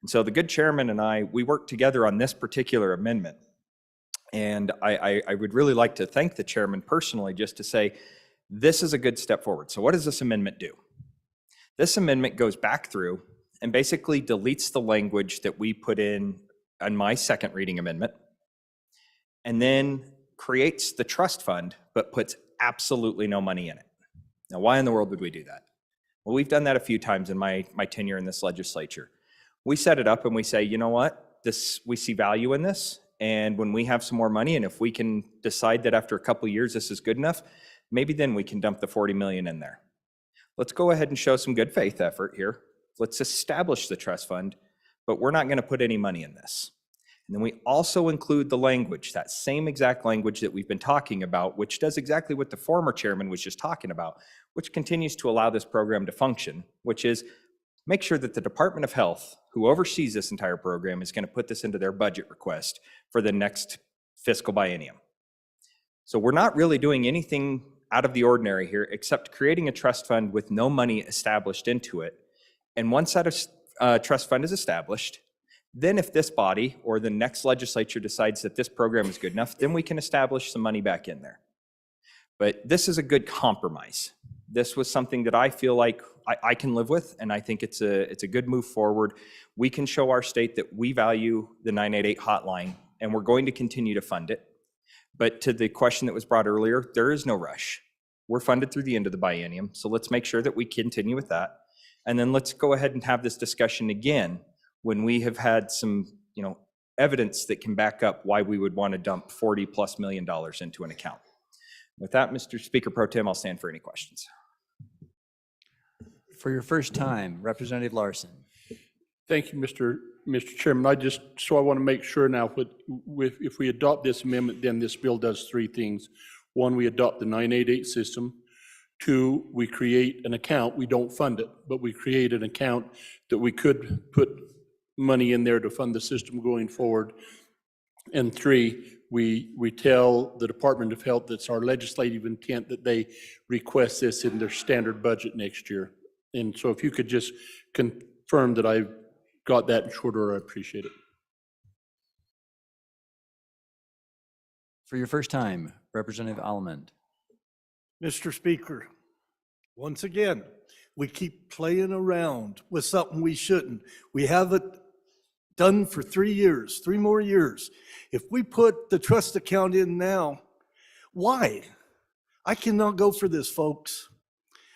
And so the good chairman and I, we worked together on this particular amendment. And I would really like to thank the chairman personally, just to say, this is a good step forward. So what does this amendment do? This amendment goes back through and basically deletes the language that we put in on my second reading amendment, and then creates the trust fund, but puts absolutely no money in it. Now, why in the world would we do that? Well, we've done that a few times in my tenure in this legislature. We set it up and we say, you know what, we see value in this, and when we have some more money, and if we can decide that after a couple of years this is good enough, maybe then we can dump the 40 million in there. Let's go ahead and show some good faith effort here. Let's establish the trust fund, but we're not going to put any money in this. And then we also include the language, that same exact language that we've been talking about, which does exactly what the former chairman was just talking about, which continues to allow this program to function, which is make sure that the Department of Health, who oversees this entire program, is going to put this into their budget request for the next fiscal biennium. So we're not really doing anything out of the ordinary here, except creating a trust fund with no money established into it. And once that trust fund is established, then if this body or the next legislature decides that this program is good enough, then we can establish some money back in there. But this is a good compromise. This was something that I feel like I can live with, and I think it's a good move forward. We can show our state that we value the 988 hotline, and we're going to continue to fund it. But to the question that was brought earlier, there is no rush. We're funded through the end of the biennium, so let's make sure that we continue with that. And then let's go ahead and have this discussion again when we have had some, evidence that can back up why we would want to dump $40+ million into an account. With that, Mr. Speaker Pro Tem, I'll stand for any questions. For your first time, Representative Larson. Thank you, Mr. Chairman. I want to make sure now, if we adopt this amendment, then this bill does three things. One, we adopt the 988 system. Two, we create an account. We don't fund it, but we create an account that we could put money in there to fund the system going forward. And three, we tell the Department of Health that's our legislative intent that they request this in their standard budget next year. And so if you could just confirm that I've got that in short order, I appreciate it. For your first time, Representative Almond. Mr. Speaker, once again, we keep playing around with something we shouldn't. We have it done for 3 years, 3 more years. If we put the trust account in now, why? I cannot go for this, folks.